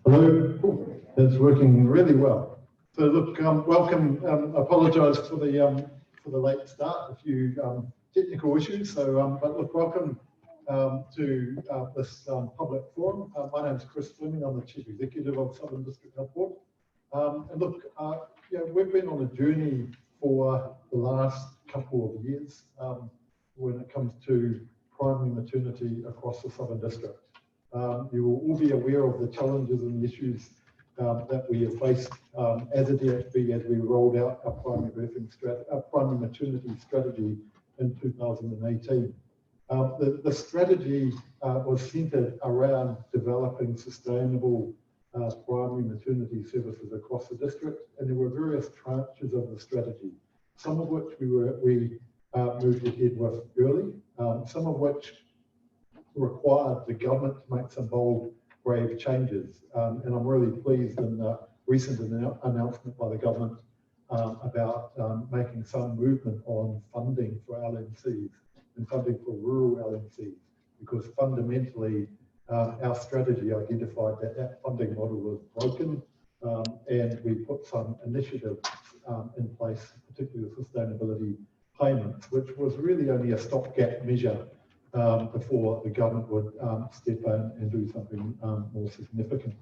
Hello, it's working really well. So look, welcome. Apologise for the late start, a few technical issues. So, but look, welcome to this public forum. My name is Chris Fleming. I'm the Chief Executive of Southern District Health Board. And look, we've been on a journey for the last couple of years when it comes to primary maternity across the Southern District. You will all be aware of the challenges and the issues that we have faced as a DHB as we rolled out our primary maternity strategy in 2018. The strategy was centred around developing sustainable primary maternity services across the district, and there were various tranches of the strategy, some of which we moved ahead with early, some of which required the government to make some bold, brave changes. And I'm really pleased in the recent announcement by the government about making some movement on funding for LNCs and funding for rural LNCs, because fundamentally our strategy identified that funding model was broken, and we put some initiatives in place, particularly the sustainability payments, which was really only a stopgap measure before the government would step in and do something more significant.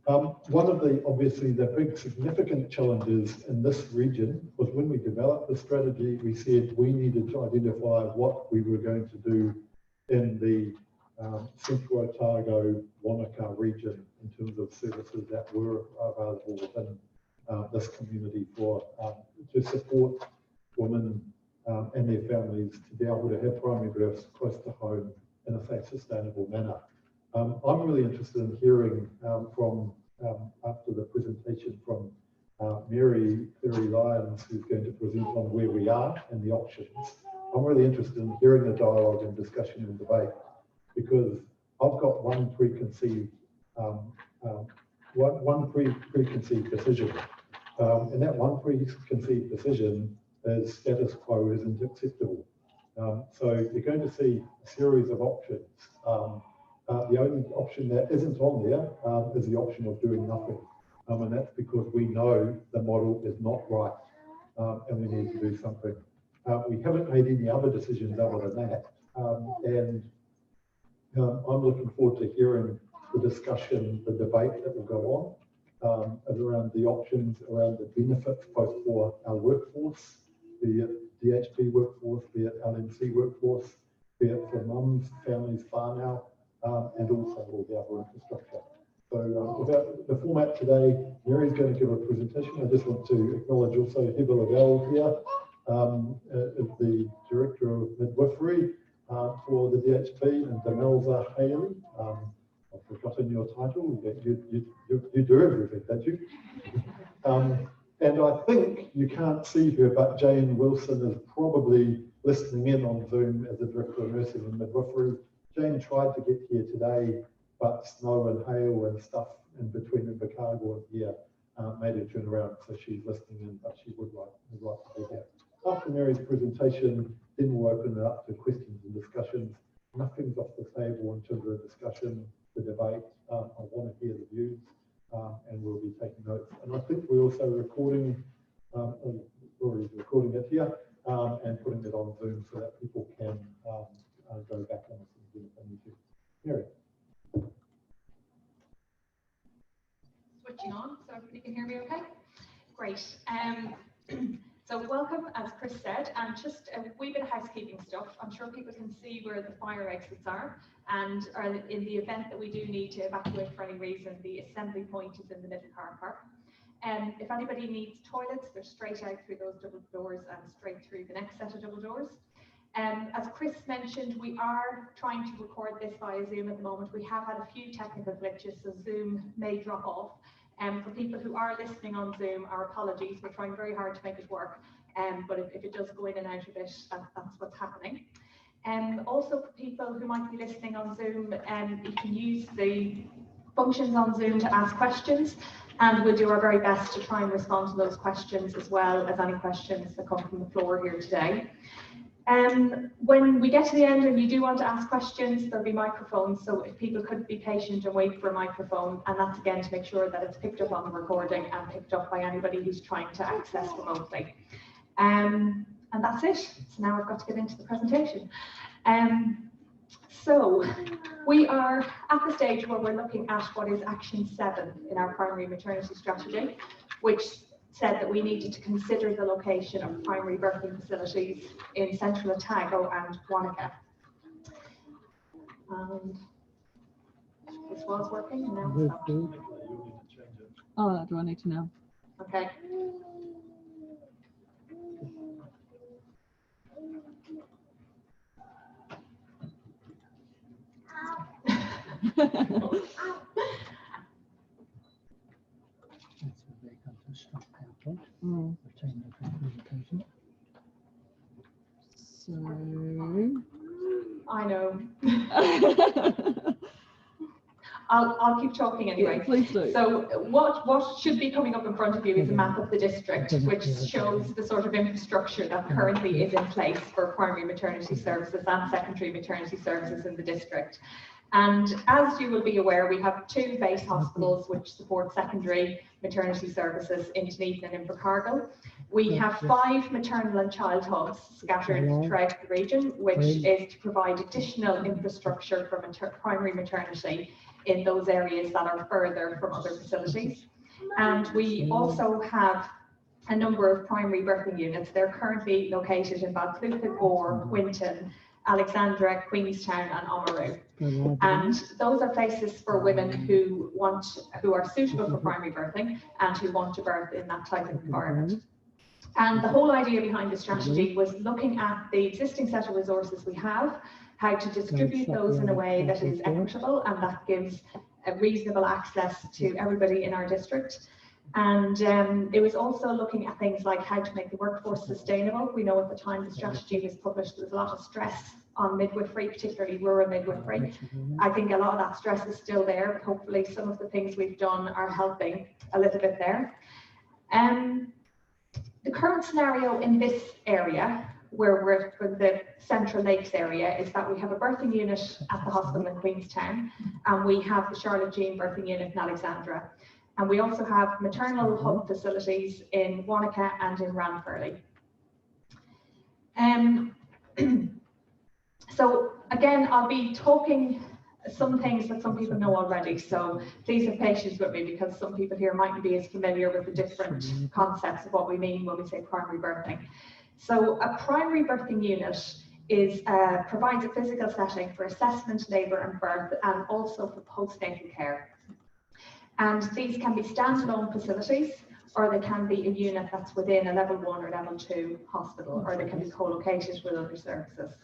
One of obviously the big significant challenges in this region was when we developed the strategy, we said we needed to identify what we were going to do in the Central Otago Wanaka region in terms of services that were available within this community to support women and their families to be able to have primary births close to home in a safe, sustainable manner. I'm really interested in hearing from, after the presentation from Mary Lyons, who's going to present on where we are and the options. I'm really interested in hearing the dialogue and discussion and debate, because I've got one preconceived decision, and that one preconceived decision is status quo isn't acceptable. So you're going to see a series of options. The only option that isn't on there is the option of doing nothing. And that's because we know the model is not right, and we need to do something. We haven't made any other decisions other than that. And I'm looking forward to hearing the discussion, the debate that will go on around the options, around the benefits, both for our workforce, be it DHB workforce, be it LNC workforce, be it for mums, families, whānau, and also all the other infrastructure. So about the format today, Mary's going to give a presentation. I just want to acknowledge also Heather Lavelle here, the Director of Midwifery for the DHB, and Demelza Haley. I've forgotten your title. You do everything, don't you? And I think you can't see her, but Jane Wilson is probably listening in on Zoom as the Director of Nursing and Midwifery. Jane tried to get here today, but snow and hail and stuff in between Invercargill and here made her turn around, so she's listening in, but she would like to be here. After Mary's presentation, then we'll open it up to questions and discussions. Nothing's off the table in terms of the discussion, the debate. I want to hear the views. And we'll be taking notes. And I think we're also recording, already recording it here, and putting it on Zoom so that people can go back on it if they need to. Mary. Switching on, so everybody can hear me okay? Great. So welcome, as Chris said, and just a wee bit of housekeeping stuff. I'm sure people can see where the fire exits are, and in the event that we do need to evacuate for any reason, the assembly point is in the middle car park. If anybody needs toilets, they're straight out through those double doors and straight through the next set of double doors. As Chris mentioned, we are trying to record this via Zoom at the moment. We have had a few technical glitches, so Zoom may drop off. For people who are listening on Zoom, our apologies. We're trying very hard to make it work, but if it does go in and out of it, that's what's happening. Also, for people who might be listening on Zoom, you can use the functions on Zoom to ask questions, and we'll do our very best to try and respond to those questions as well as any questions that come from the floor here today. When we get to the end and you do want to ask questions, there'll be microphones, so if people could be patient and wait for a microphone, and that's again to make sure that it's picked up on the recording and picked up by anybody who's trying to access remotely. And that's it. So now I've got to get into the presentation. So we are at the stage where we're looking at what is Action 7 in our primary maternity strategy, which said that we needed to consider the location of primary birthing facilities in Central Otago and Wanaka. And this was working, and now it's not. Oh, do I need to know? Okay. So I know. I'll keep talking anyway. Yeah, please do. So what should be coming up in front of you is a map of the district, which shows the sort of infrastructure that currently is in place for primary maternity services and secondary maternity services in the district. And as you will be aware, we have 2 base hospitals which support secondary maternity services in Dunedin and Invercargill. We have 5 maternal and child hubs scattered throughout the region, which is to provide additional infrastructure for primary maternity in those areas that are further from other facilities. And we also have a number of primary birthing units. They're currently located in Balclutha, Gore, Winton, Alexandra, Queenstown and Oamaru. And those are places for women who are suitable for primary birthing and who want to birth in that type of environment. And the whole idea behind the strategy was looking at the existing set of resources we have, how to distribute those in a way that is equitable and that gives a reasonable access to everybody in our district. And it was also looking at things like how to make the workforce sustainable. We know at the time the strategy was published, there was a lot of stress on midwifery, particularly rural midwifery. I think a lot of that stress is still there. Hopefully some of the things we've done are helping a little bit there. The current scenario in this area, where we're for the Central Lakes area, is that we have a birthing unit at the hospital in Queenstown, and we have the Charlotte Jean birthing unit in Alexandra. And we also have maternal hub facilities in Wanaka and in Ranfurly. So again, I'll be talking some things that some people know already, so please have patience with me because some people here mightn't be as familiar with the different concepts of what we mean when we say primary birthing. So a primary birthing unit is provides a physical setting for assessment, labour and birth, and also for postnatal care. And these can be standalone facilities, or they can be a unit that's within a level 1 or level 2 hospital, or they can be co-located with other services.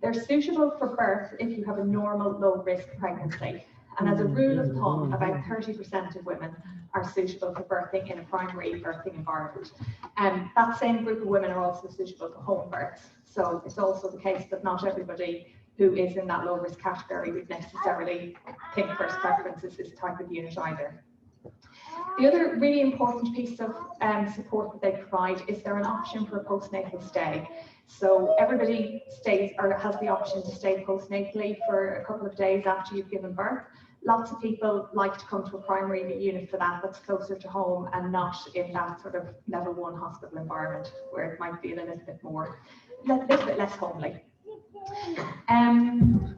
They're suitable for birth if you have a normal low-risk pregnancy. And as a rule of thumb, about 30% of women are suitable for birthing in a primary birthing environment. And that same group of women are also suitable for home births. So it's also the case that not everybody who is in that low-risk category would necessarily think first preference is this type of unit either. The other really important piece of support that they provide is there an option for a postnatal stay. So everybody stays or has the option to stay postnatally for a couple of days after you've given birth. Lots of people like to come to a primary unit for that that's closer to home and not in that sort of level 1 hospital environment where it might feel a little bit less homely. And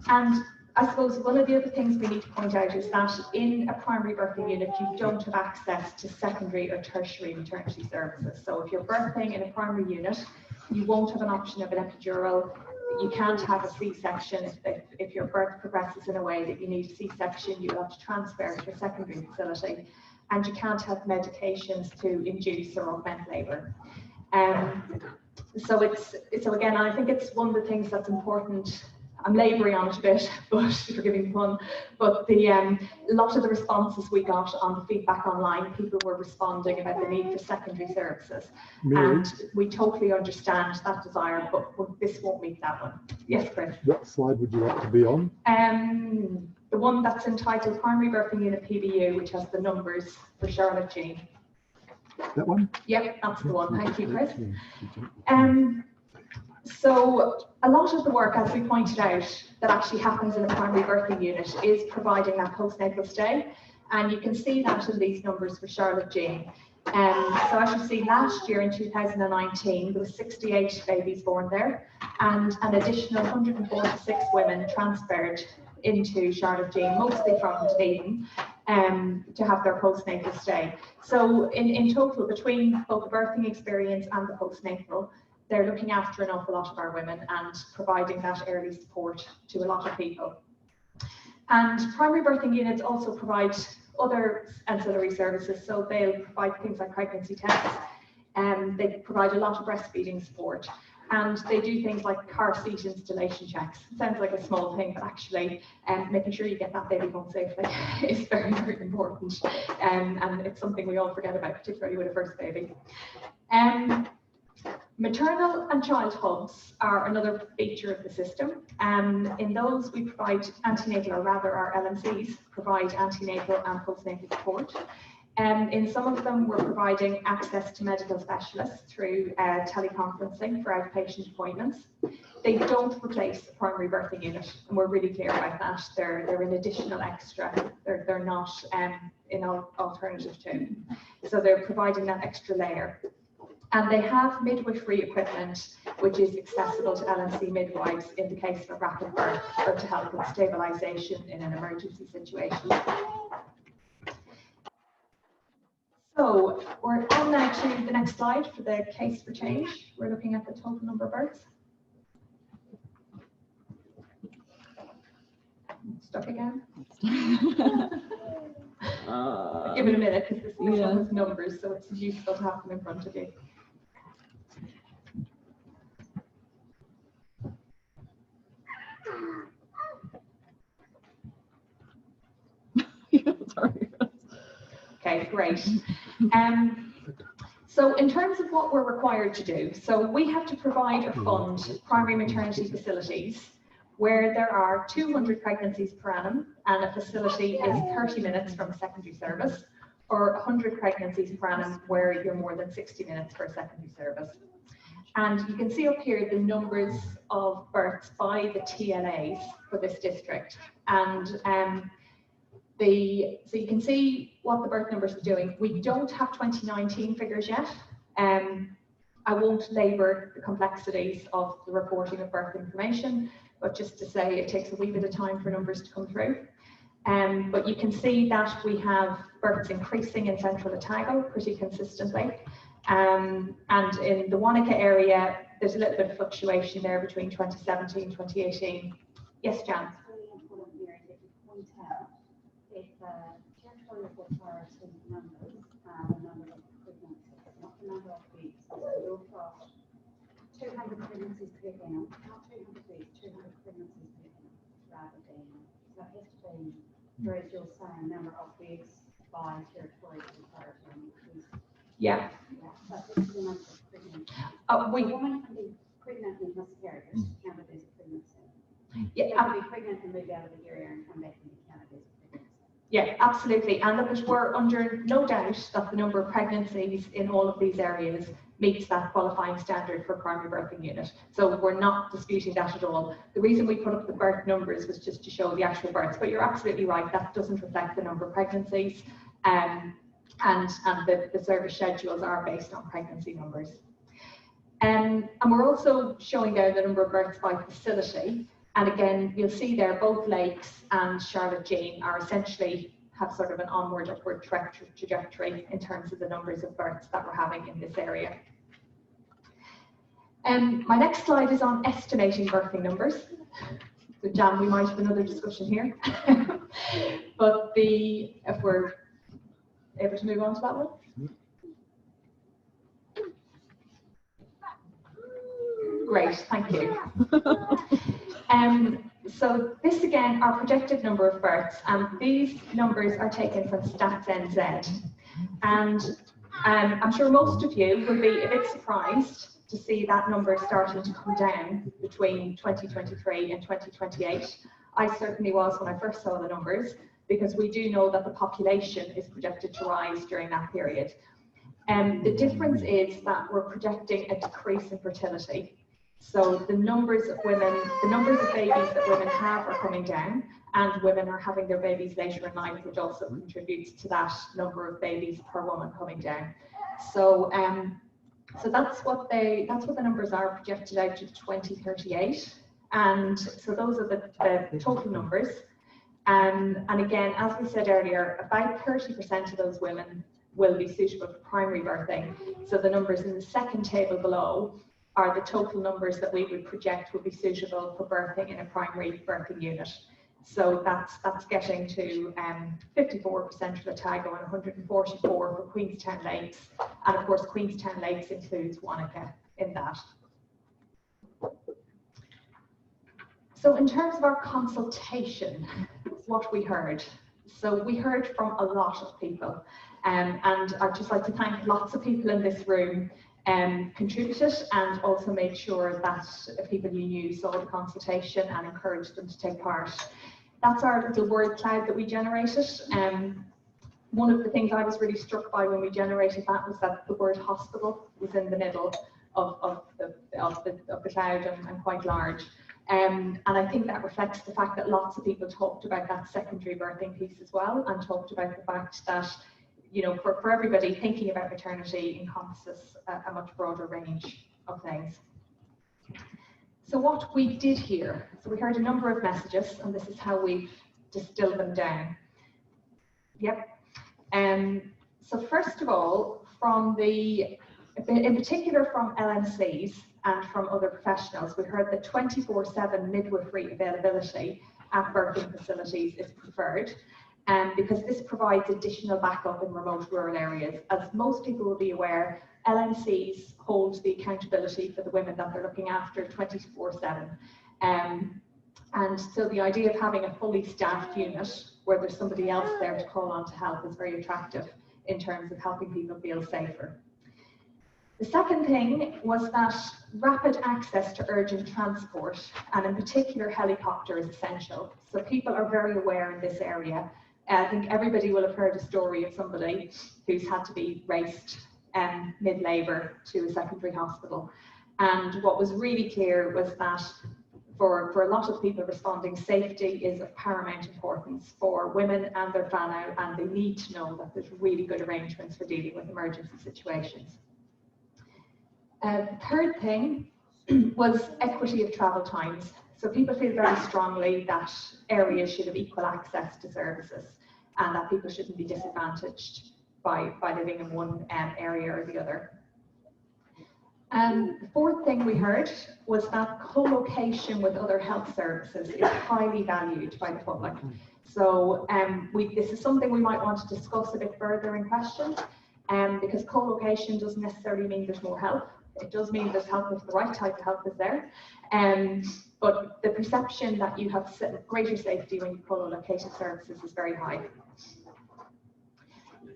I suppose one of the other things we need to point out is that in a primary birthing unit, you don't have access to secondary or tertiary maternity services. So if you're birthing in a primary unit, you won't have an option of an epidural. You can't have a C-section. If your birth progresses in a way that you need a C-section, you'll have to transfer to a secondary facility. And you can't have medications to induce or augment labour. So again, I think it's one of the things that's important. I'm labouring on it a bit, but forgiving the pun. But a lot of the responses we got on the feedback online, people were responding about the need for secondary services. Really? And we totally understand that desire, but this won't meet that one. Yes, Chris? What slide would you like to be on? The one that's entitled Primary Birthing Unit PBU, which has the numbers for Charlotte Jean. That one? Yep, that's the one. Thank you, Chris. So a lot of the work, as we pointed out, that actually happens in the primary birthing unit is providing that postnatal stay. And you can see that in these numbers for Charlotte Jean. So as you see, last year in 2019, there were 68 babies born there, and an additional 146 women transferred into Charlotte Jean, mostly from Dunedin, to have their postnatal stay. So in total, between both the birthing experience and the postnatal, they're looking after an awful lot of our women and providing that early support to a lot of people. And primary birthing units also provide other ancillary services. So they'll provide things like pregnancy tests, and they provide a lot of breastfeeding support. And they do things like car seat installation checks. Sounds like a small thing, but actually making sure you get that baby home safely is very, very important. And it's something we all forget about, particularly with a first baby. Maternal and child hubs are another feature of the system. In those, we provide antenatal, or rather our LMCs provide antenatal and postnatal support. In some of them, we're providing access to medical specialists through teleconferencing for outpatient appointments. They don't replace a primary birthing unit, and we're really clear about that. They're an additional extra. They're not an alternative to. So they're providing that extra layer. And they have midwifery equipment, which is accessible to LMC midwives in the case of a rapid birth or to help with stabilisation in an emergency situation. So we're on now to the next slide for the case for change. We're looking at the total number of births. Stuck again. Give it a minute because this one has numbers, so it's useful to have them in front of you. Sorry. Okay, great. So in terms of what we're required to do, so we have to provide or fund primary maternity facilities where there are 200 pregnancies per annum and a facility is 30 minutes from a secondary service, or 100 pregnancies per annum where you're more than 60 minutes for a secondary service. And you can see up here the numbers of births by the TLAs for this district. And so you can see what the birth numbers are doing. We don't have 2019 figures yet. I won't labour the complexities of the reporting of birth information, but just to say it takes a wee bit of time for numbers to come through. But you can see that we have births increasing in Central Otago pretty consistently. And in the Wanaka area, there's a little bit of fluctuation there between 2017 and 2018. Yes, Jan? Territorial authority numbers are the number of pregnancies, not the number of weeks. So you've got 200 pregnancies per annum, not 200 weeks, 200 pregnancies per annum, rather than, so it has to be, whereas you're saying number of weeks by territorial authority. Yeah. So it's the number of pregnancies. A woman can be pregnant with miscarriages, counted as a pregnancy. Yeah. She can be pregnant and move out of the area and come back and be counted as a pregnancy. Yeah, absolutely. And look, we're under no doubt that the number of pregnancies in all of these areas meets that qualifying standard for primary birthing unit. So we're not disputing that at all. The reason we put up the birth numbers was just to show the actual births, but you're absolutely right, that doesn't reflect the number of pregnancies. And the service schedules are based on pregnancy numbers. And we're also showing there the number of births by facility. And again, you'll see there both Lakes and Charlotte Jean are essentially have sort of an onward upward trajectory in terms of the numbers of births that we're having in this area. My next slide is on estimating birthing numbers. So Jan, we might have another discussion here. But if we're able to move on to that one. Great, thank you. So this again, our projected number of births, and these numbers are taken from Stats NZ. And I'm sure most of you will be a bit surprised to see that number starting to come down between 2023 and 2028. I certainly was when I first saw the numbers, because we do know that the population is projected to rise during that period. The difference is that we're projecting a decrease in fertility. So the numbers of babies that women have are coming down, and women are having their babies later in life, which also contributes to that number of babies per woman coming down. So so that's what the numbers are projected out to 2038, and so those are the total numbers. And again, as we said earlier, about 30% of those women will be suitable for primary birthing. So the numbers in the second table below are the total numbers that we would project would be suitable for birthing in a primary birthing unit. So that's getting to 54 for Central Otago and 144 for Queenstown Lakes. And of course, Queenstown Lakes includes Wanaka in that. So in terms of our consultation, what we heard. So we heard from a lot of people. And I'd just like to thank lots of people in this room contributed and also made sure that people you knew saw the consultation and encouraged them to take part. That's our little word cloud that we generated. One of the things I was really struck by when we generated that was that the word hospital was in the middle of the cloud and quite large. And I think that reflects the fact that lots of people talked about that secondary birthing piece as well, and talked about the fact that, you know, for everybody, thinking about maternity encompasses a much broader range of things. So what we did here, so we heard a number of messages, and this is how we've distilled them down. Yep. So first of all, in particular from LMCs and from other professionals, we heard that 24/7 midwifery availability at birthing facilities is preferred, because this provides additional backup in remote rural areas. As most people will be aware, LMCs hold the accountability for the women that they're looking after 24/7. And so the idea of having a fully staffed unit where there's somebody else there to call on to help is very attractive in terms of helping people feel safer. The second thing was that rapid access to urgent transport, and in particular helicopter, is essential. So people are very aware in this area. I think everybody will have heard a story of somebody who's had to be raced mid-labour to a secondary hospital. And what was really clear was that for a lot of people responding, safety is of paramount importance for women and their whānau, and they need to know that there's really good arrangements for dealing with emergency situations. Third thing was equity of travel times. So people feel very strongly that areas should have equal access to services, and that people shouldn't be disadvantaged by living in one area or the other. The fourth thing we heard was that co-location with other health services is highly valued by the public. So this is something we might want to discuss a bit further in questions, because co-location doesn't necessarily mean there's more help. It does mean there's help if the right type of help is there. But the perception that you have greater safety when you co-located services is very high.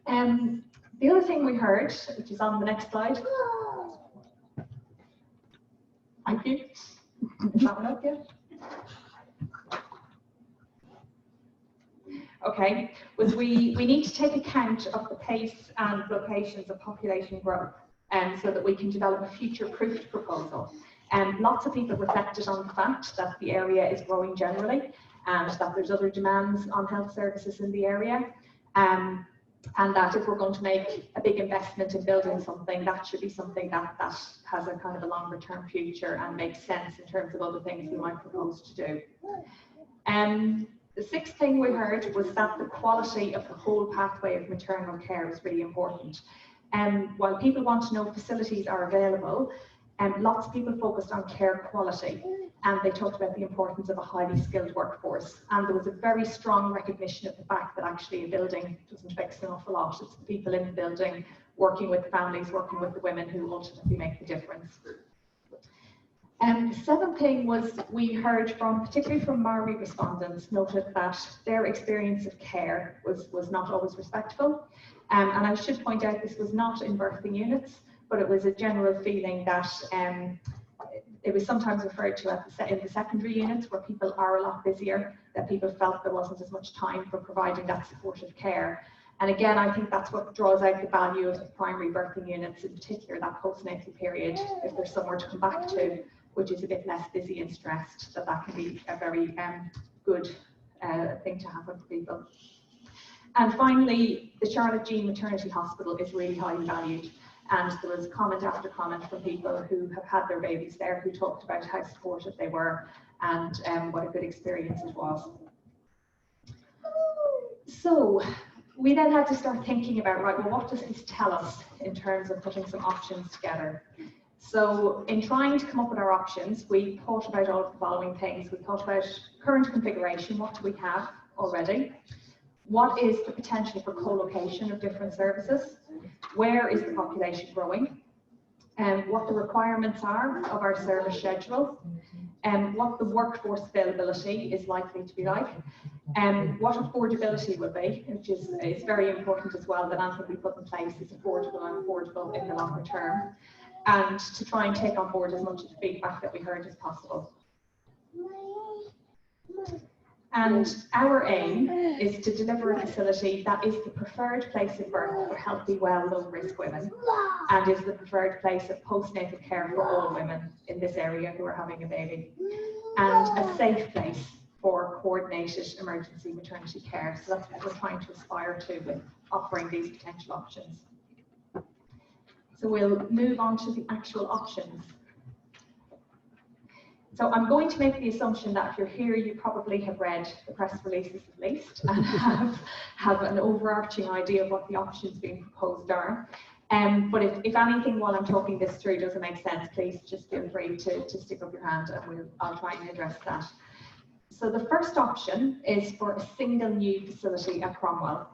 The other thing we heard, which is on the next slide. Thank you. Is that one up yet? Okay, was we need to take account of the pace and locations of population growth, so that we can develop a future-proofed proposal. Lots of people reflected on the fact that the area is growing generally, and that there's other demands on health services in the area, and that if we're going to make a big investment in building something, that should be something that has a kind of a longer term future and makes sense in terms of other things we might propose to do. The sixth thing we heard was that the quality of the whole pathway of maternal care is really important. While people want to know facilities are available, lots of people focused on care quality, and they talked about the importance of a highly skilled workforce. And there was a very strong recognition of the fact that actually a building doesn't fix an awful lot. It's the people in the building, working with the families, working with the women, who ultimately make the difference. The seventh thing was we heard particularly from Maori respondents, noted that their experience of care was not always respectful. And I should point out this was not in birthing units, but it was a general feeling that it was sometimes referred to in the secondary units, where people are a lot busier, that people felt there wasn't as much time for providing that supportive care. And again, I think that's what draws out the value of the primary birthing units, in particular that postnatal period, if there's somewhere to come back to which is a bit less busy and stressed, that can be a very good thing to happen for people. And finally, the Charlotte Jean Maternity Hospital is really highly valued. And there was comment after comment from people who have had their babies there who talked about how supportive they were and what a good experience it was. So we then had to start thinking about, right, well, what does this tell us in terms of putting some options together? So in trying to come up with our options, we thought about all of the following things. We thought about current configuration, what do we have already? What is the potential for co-location of different services? Where is the population growing? What the requirements are of our service schedule, what the workforce availability is likely to be like, what affordability will be, which is very important as well, that anything we put in place is affordable and affordable in the longer term, and to try and take on board as much of the feedback that we heard as possible. And our aim is to deliver a facility that is the preferred place of birth for healthy, well, low-risk women, and is the preferred place of postnatal care for all women in this area who are having a baby, and a safe place for coordinated emergency maternity care. So that's what we're trying to aspire to with offering these potential options. So we'll move on to the actual options. So I'm going to make the assumption that if you're here, you probably have read the press releases at least and have an overarching idea of what the options being proposed are. But if anything while I'm talking this through doesn't make sense, please just feel free to stick up your hand and I'll try and address that. So the first option is for a single new facility at Cromwell.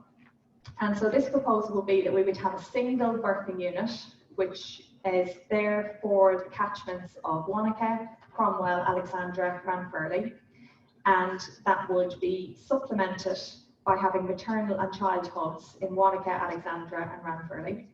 And so this proposal will be that we would have a single birthing unit, which is there for the catchments of Wanaka, Cromwell, Alexandra, Ranfurly, and that would be supplemented by having maternal and child hubs in Wanaka, Alexandra and Ranfurly.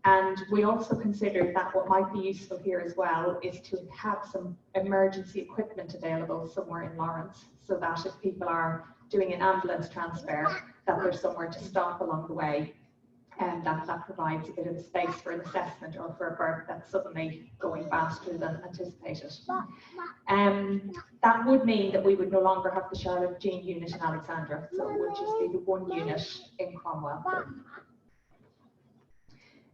And we also considered that what might be useful here as well is to have some emergency equipment available somewhere in Lawrence, so that if people are doing an ambulance transfer, that there's somewhere to stop along the way, and that provides a bit of space for an assessment or for a birth that's suddenly going faster than anticipated. That would mean that we would no longer have the Charlotte Jean unit in Alexandra, so it would just be the one unit in Cromwell.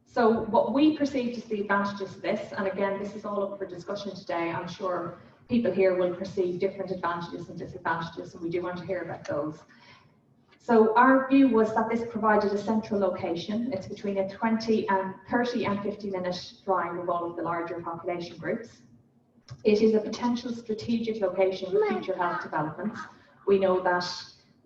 So what we perceived as the advantages of this, and again, this is all up for discussion today, I'm sure people here will perceive different advantages and disadvantages, and we do want to hear about those. So our view was that this provided a central location. It's between a 30 and 50-minute drive of all of the larger population groups. It is a potential strategic location for future health developments. We know that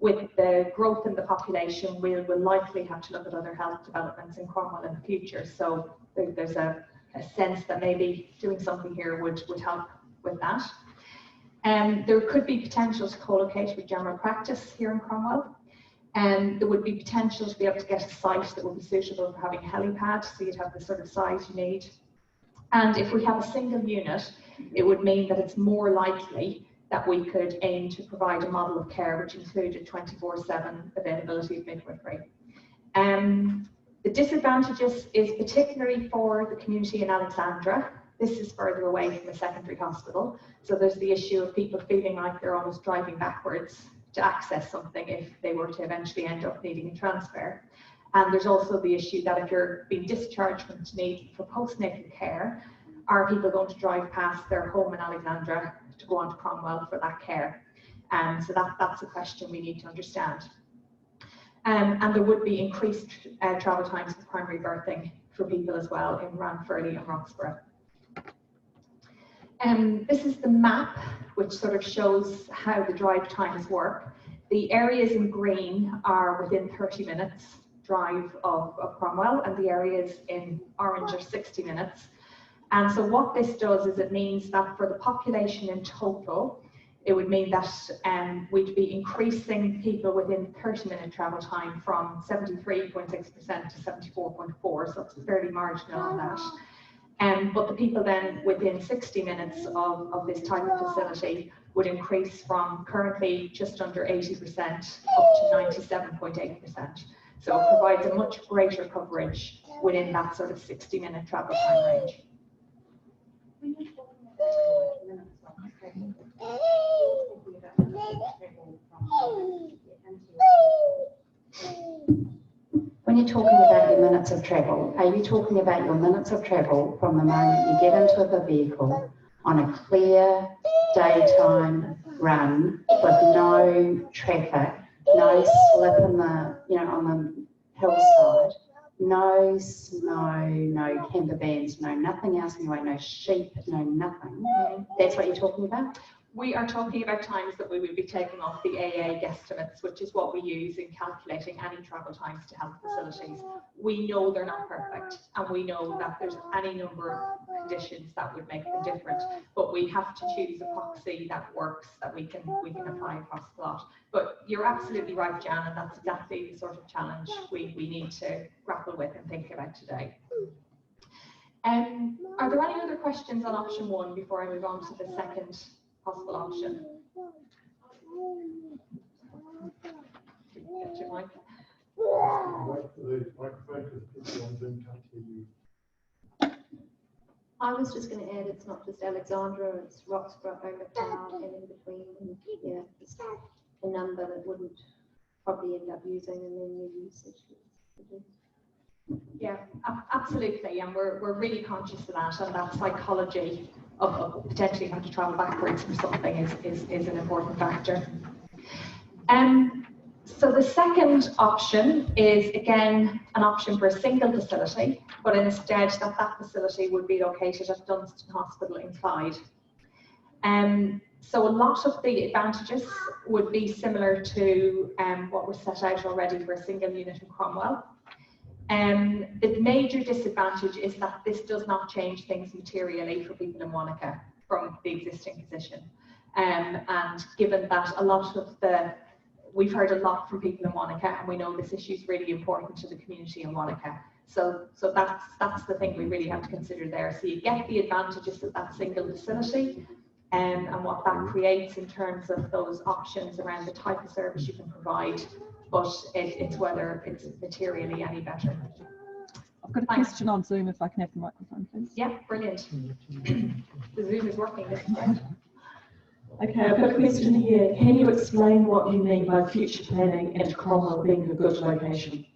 with the growth in the population, we will likely have to look at other health developments in Cromwell in the future. So there's a sense that maybe doing something here would help with that. There could be potential to co-locate with general practice here in Cromwell. And there would be potential to be able to get a site that would be suitable for having a helipad, so you'd have the sort of size you need. And if we have a single unit, it would mean that it's more likely that we could aim to provide a model of care which included 24/7 availability of midwifery. The disadvantages is particularly for the community in Alexandra. This is further away from a secondary hospital, so there's the issue of people feeling like they're almost driving backwards to access something if they were to eventually end up needing a transfer. And there's also the issue that if you're being discharged from need for postnatal care, are people going to drive past their home in Alexandra to go on to Cromwell for that care? So that's a question we need to understand. And there would be increased travel times for primary birthing for people as well in Ranfurly and Roxburgh. This is the map which sort of shows how the drive times work. The areas in green are within 30 minutes drive of Cromwell, and the areas in orange are 60 minutes. And so what this does is it means that for the population in total, it would mean that we'd be increasing people within 30-minute travel time from 73.6% to 74.4%, so it's fairly marginal on that. But the people then within 60 minutes of this type of facility would increase from currently just under 80% up to 97.8%. So it provides a much greater coverage within that sort of 60-minute travel time range. When you're talking about When you're talking about your minutes of travel, are you talking about your minutes of travel from the moment you get into the vehicle on a clear daytime run with no traffic, no slip in the, on the hillside, no snow, no camper vans, no nothing else in the way, no sheep, no nothing? That's what you're talking about? We are talking about times that we will be taking off the AA guesstimates, which is what we use in calculating any travel times to health facilities. We know they're not perfect, and we know that there's any number of conditions that would make them different, but we have to choose a proxy that works, that we can apply across the lot. But you're absolutely right, Jan, and that's exactly the sort of challenge we need to grapple with and think about today. Are there any other questions on option 1 before I move on to the second possible option? Get your mic. Wait for the microphone because people on Zoom can't hear you. I was just going to add, it's not just Alexandra, it's Roxburgh, Overtown, and in between. And yeah, it's a number that wouldn't probably end up using, and then your usage. Yeah, absolutely, and we're really conscious of that, and that psychology of potentially having to travel backwards for something is an important factor. So the second option is again an option for a single facility, but instead that facility would be located at Dunstan Hospital in Clyde. So a lot of the advantages would be similar to what was set out already for a single unit in Cromwell. The major disadvantage is that this does not change things materially for people in Wanaka from the existing position. And given that we've heard a lot from people in Wanaka, and we know this issue is really important to the community in Wanaka. So that's the thing we really have to consider there. So you get the advantages of that single facility, and what that creates in terms of those options around the type of service you can provide, but it's whether it's materially any better. I've got a question on Zoom, if I can have the microphone, please. Yeah, brilliant. The Zoom is working, this is great. Okay, I've got a question here. Can you explain what you mean by future planning and Cromwell being a good location?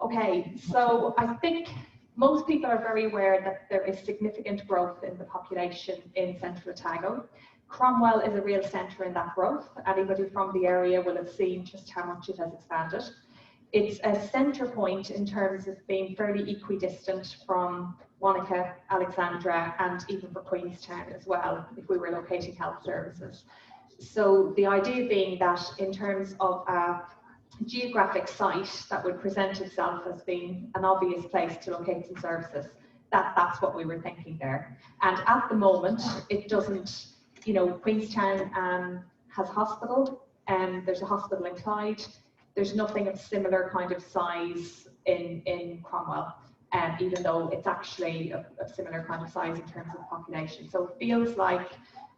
Okay, so I think most people are very aware that there is significant growth in the population in Central Otago. Cromwell is a real centre in that growth. Anybody from the area will have seen just how much it has expanded. It's a centre point in terms of being fairly equidistant from Wanaka, Alexandra, and even for Queenstown as well, if we were locating health services. So the idea being that in terms of a geographic site that would present itself as being an obvious place to locate some services, that's what we were thinking there. And at the moment, it doesn't, Queenstown has a hospital, and there's a hospital in Clyde. There's nothing of similar kind of size in Cromwell, even though it's actually of similar kind of size in terms of population. So it feels like,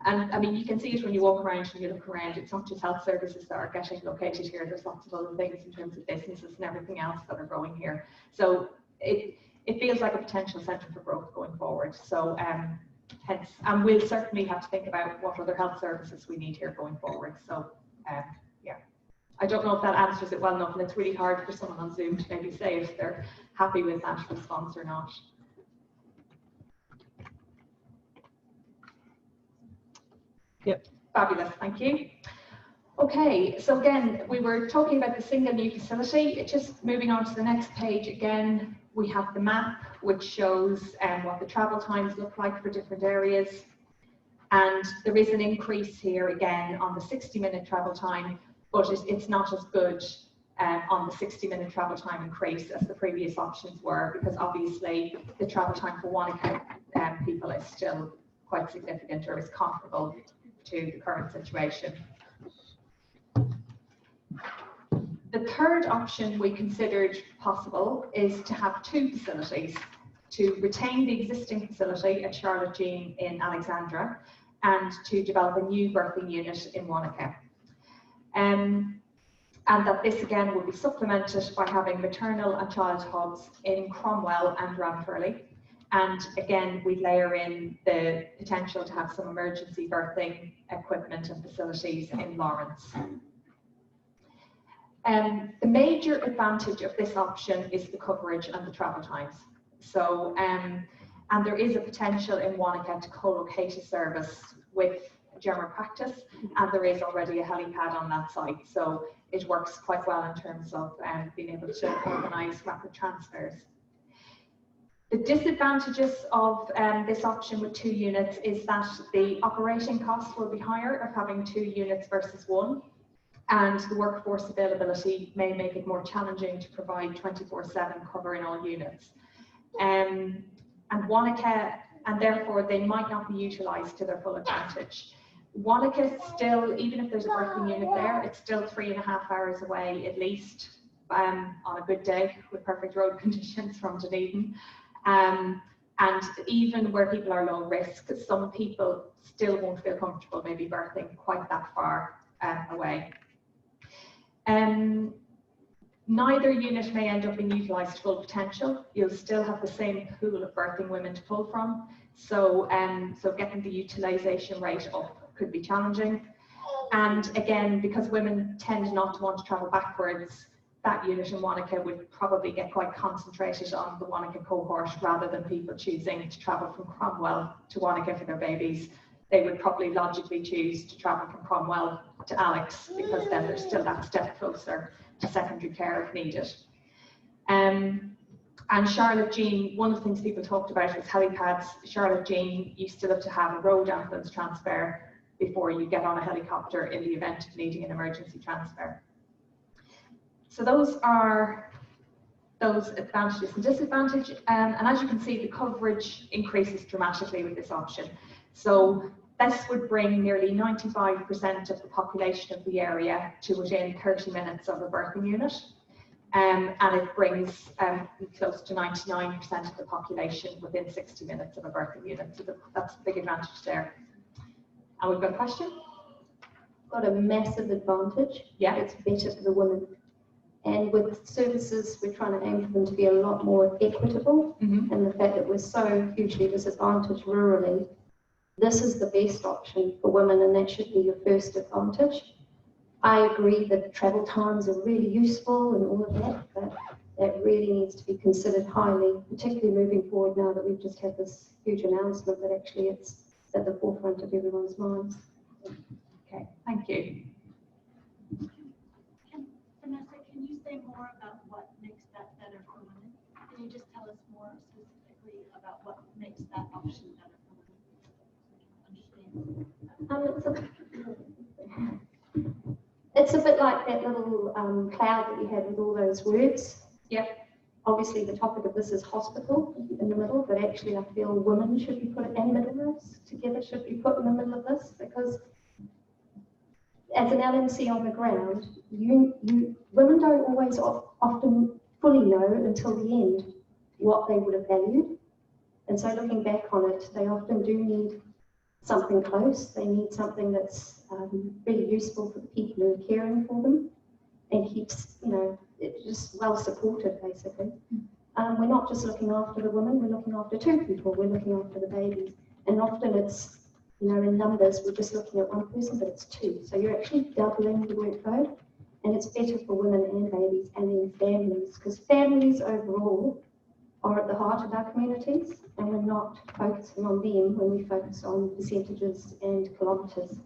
and I mean, you can see it when you walk around and you look around, it's not just health services that are getting located here, there's lots of other things in terms of businesses and everything else that are growing here. So it feels like a potential centre for growth going forward. So hence, and we'll certainly have to think about what other health services we need here going forward. So yeah, I don't know if that answers it well enough, and it's really hard for someone on Zoom to maybe say if they're happy with that response or not. Yep. Fabulous, thank you. Okay, so again, we were talking about the single new facility. Just moving on to the next page again, we have the map which shows what the travel times look like for different areas. And there is an increase here again on the 60-minute travel time, but it's not as good on the 60-minute travel time increase as the previous options were, because obviously the travel time for Wanaka people is still quite significant, or is comparable to the current situation. The third option we considered possible is to have two facilities, to retain the existing facility at Charlotte Jean in Alexandra and to develop a new birthing unit in Wanaka. And that this again would be supplemented by having maternal and child hubs in Cromwell and Ranfurly, And again, we layer in the potential to have some emergency birthing equipment and facilities in Lawrence. The major advantage of this option is the coverage and the travel times. So, and there is a potential in Wanaka to co-locate a service with general practice, and there is already a helipad on that site. So it works quite well in terms of being able to organise rapid transfers. The disadvantages of this option with 2 units is that the operating costs will be higher of having 2 units versus 1. And the workforce availability may make it more challenging to provide 24/7 cover in all units. And Wanaka, and therefore they might not be utilised to their full advantage. Wanaka still, even if there's a birthing unit there, it's still 3.5 hours away at least, on a good day with perfect road conditions from Dunedin. And even where people are low risk, some people still won't feel comfortable maybe birthing quite that far away. Neither unit may end up being utilised to full potential. You'll still have the same pool of birthing women to pull from. So, so getting the utilisation rate up could be challenging. And again, because women tend not to want to travel backwards, that unit in Wanaka would probably get quite concentrated on the Wanaka cohort rather than people choosing to travel from Cromwell to Wanaka for their babies. They would probably logically choose to travel from Cromwell to Alex, because then there's still that step closer to secondary care if needed. And Charlotte Jean, one of the things people talked about was helipads. Charlotte Jean, you still have to have a road ambulance transfer before you get on a helicopter in the event of needing an emergency transfer. So those are those advantages and disadvantages. And as you can see, the coverage increases dramatically with this option. So this would bring nearly 95% of the population of the area to within 30 minutes of a birthing unit. And it brings close to 99% of the population within 60 minutes of a birthing unit. So that's a big advantage there. And we've got a question? Got a massive advantage. Yeah. It's better for the women. And with services, we're trying to aim for them to be a lot more equitable. Mm-hmm. And the fact that we're so hugely disadvantaged rurally, this is the best option for women, and that should be your first advantage. I agree that travel times are really useful and all of that, but that really needs to be considered highly, particularly moving forward now that we've just had this huge announcement that actually it's at the forefront of everyone's minds. Okay, thank you. Vanessa, can you say more about what makes that better for women? Can you just tell us more specifically about what makes that option better for women? It's a bit like that little cloud that you had with all those words. Yep. Obviously, the topic of this is hospital in the middle, but actually I feel women should be put, and midwives together should be put in the middle of this, because as an LMC on the ground, women don't always often fully know until the end what they would have valued. And so looking back on it, they often do need something close. They need something that's really useful for the people who are caring for them and keeps, it just well supported, basically. We're not just looking after the women, we're looking after 2 people, we're looking after the babies. And often it's, in numbers, we're just looking at 1 person, but it's 2. So you're actually doubling the workload, and it's better for women and babies and then families, because families overall are at the heart of our communities, and we're not focusing on them when we focus on percentages and kilometres.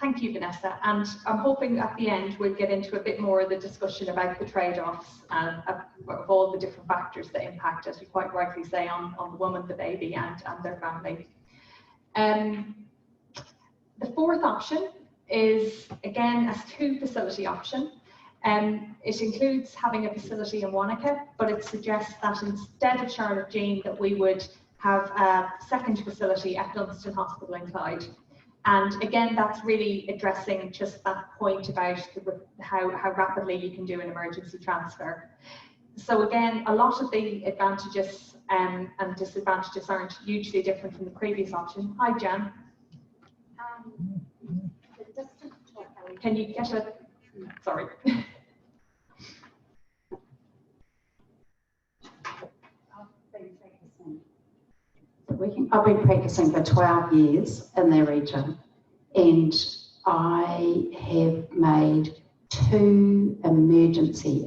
Thank you, Vanessa. And I'm hoping at the end we'll get into a bit more of the discussion about the trade-offs and of all the different factors that impact, as you quite rightly say, on the woman, the baby, and their family. The fourth option is, again, a 2-facility option. It includes having a facility in Wanaka, but it suggests that instead of Charlotte Jean, that we would have a second facility at Dunstan Hospital in Clyde. And again, that's really addressing just that point about how rapidly you can do an emergency transfer. So again, a lot of the advantages and disadvantages aren't hugely different from the previous option. Hi, Jan. Can you get a, sorry. I've been practicing for 12 years in the region, and I have made 2 emergency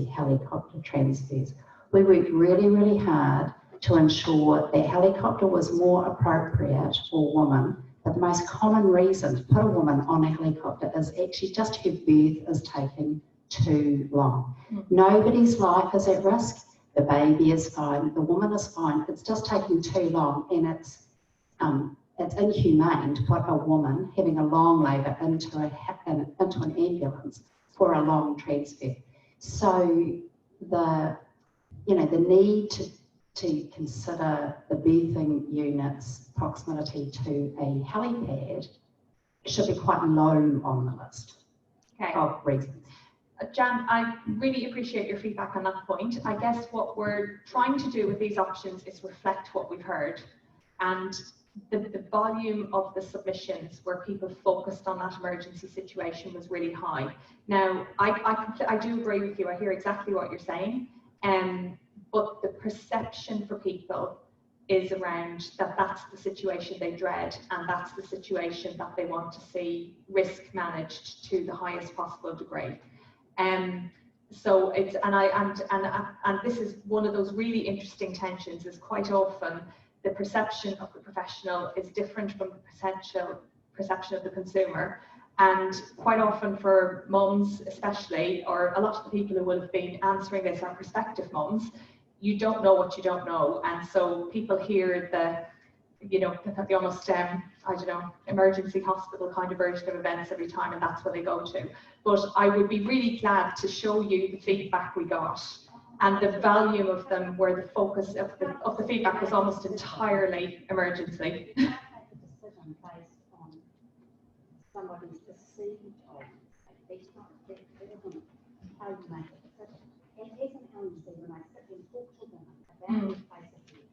helicopter transfers. We worked really, really hard to ensure that helicopter was more appropriate for women, but the most common reason to put a woman on a helicopter is actually just her birth is taking too long. Nobody's life is at risk. The baby is fine, the woman is fine. It's just taking too long, and it's inhumane to put a woman having a long labour into an ambulance for a long transfer. So the need to consider the birthing unit's proximity to a helipad should be quite low on the list of reasons. Jan, I really appreciate your feedback on that point. I guess what we're trying to do with these options is reflect what we've heard, and the volume of the submissions where people focused on that emergency situation was really high. Now, I do agree with you. I hear exactly what you're saying, but the perception for people is around that's the situation they dread, and that's the situation that they want to see risk managed to the highest possible degree. So it's and this is one of those really interesting tensions. Is quite often the perception of the professional is different from the perception of the consumer, and quite often for mums especially, or a lot of the people who will have been answering this are prospective mums, you don't know what you don't know, and so people hear the almost emergency hospital kind of version of events every time, and that's what they go to. But I would be really glad to show you the feedback we got, and the volume of them where the focus of the feedback was almost entirely emergency. Make a decision based on somebody's perceived of. That's not that isn't how you make a decision. And as an LMC, when I sit and talk to them about this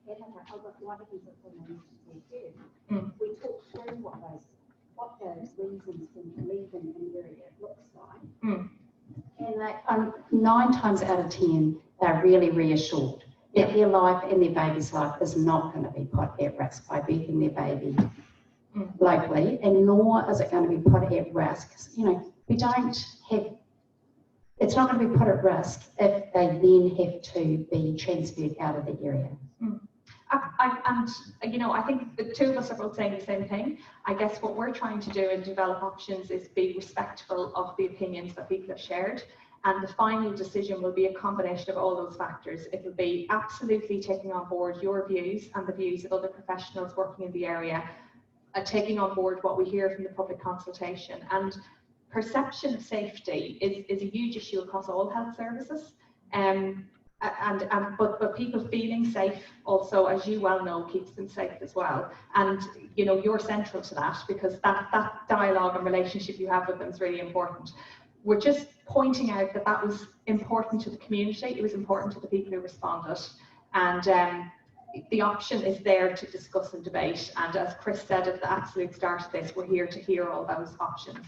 basically, what happens if women need to be heard, we talk through what those reasons for leaving an area looks like. And 9 times out of 10, they're really reassured that their life and their baby's life is not going to be put at risk by birthing their baby locally, and nor is it going to be put at risk. It's not going to be put at risk if they then have to be transferred out of the area. I think the two of us are both saying the same thing. I guess what we're trying to do and develop options is be respectful of the opinions that people have shared, and the final decision will be a combination of all those factors. It will be absolutely taking on board your views and the views of other professionals working in the area, taking on board what we hear from the public consultation. And perception of safety is a huge issue across all health services. But people feeling safe also, as you well know, keeps them safe as well. And you're central to that, because that dialogue and relationship you have with them is really important. We're just pointing out that was important to the community. It was important to the people who responded, and the option is there to discuss and debate. And as Chris said at the absolute start of this, we're here to hear all those options.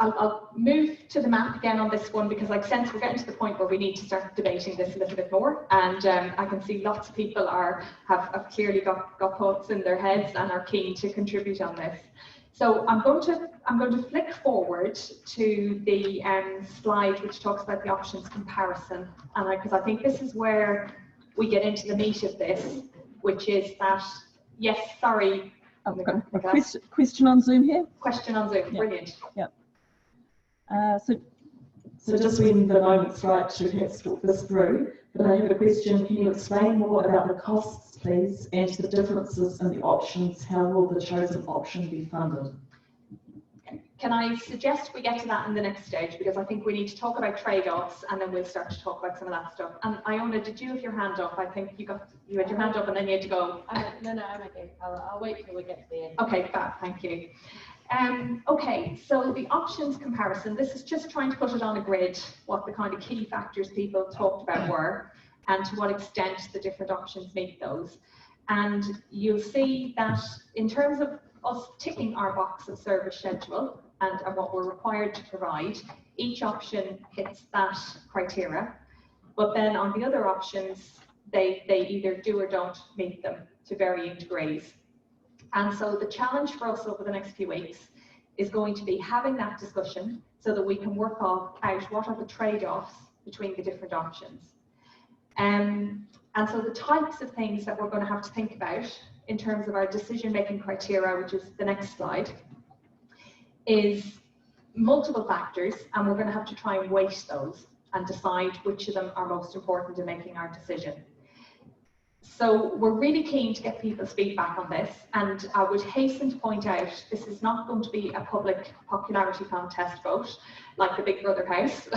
I'll move to the map again on this one, because I sense we're getting to the point where we need to start debating this a little bit more, and I can see lots of people have clearly got thoughts in their heads and are keen to contribute on this. So I'm going to flick forward to the slide which talks about the options comparison, and because I think this is where we get into the meat of this, which is that, yes, sorry. I've got a question on Zoom here. Question on Zoom, brilliant. Yeah. So just when the moment's right to perhaps talk this through, but I have a question. Can you explain more about the costs, please, and the differences in the options? How will the chosen option be funded? Can I suggest we get to that in the next stage, because I think we need to talk about trade-offs, and then we'll start to talk about some of that stuff. And Iona, did you have your hand up? I think you had your hand up and then you had to go. No, I'm okay. I'll wait till we get to the end. Okay, fab, thank you. Okay, so the options comparison, this is just trying to put it on a grid, what the kind of key factors people talked about were, and to what extent the different options meet those. And you'll see that in terms of us ticking our box of service schedule and what we're required to provide, each option hits that criteria. But then on the other options, they either do or don't meet them to varying degrees. And so the challenge for us over the next few weeks is going to be having that discussion so that we can work out what are the trade-offs between the different options. And so the types of things that we're going to have to think about in terms of our decision-making criteria, which is the next slide, is multiple factors, and we're going to have to try and weight those and decide which of them are most important in making our decision. So we're really keen to get people's feedback on this, and I would hasten to point out this is not going to be a public popularity contest vote like the Big Brother house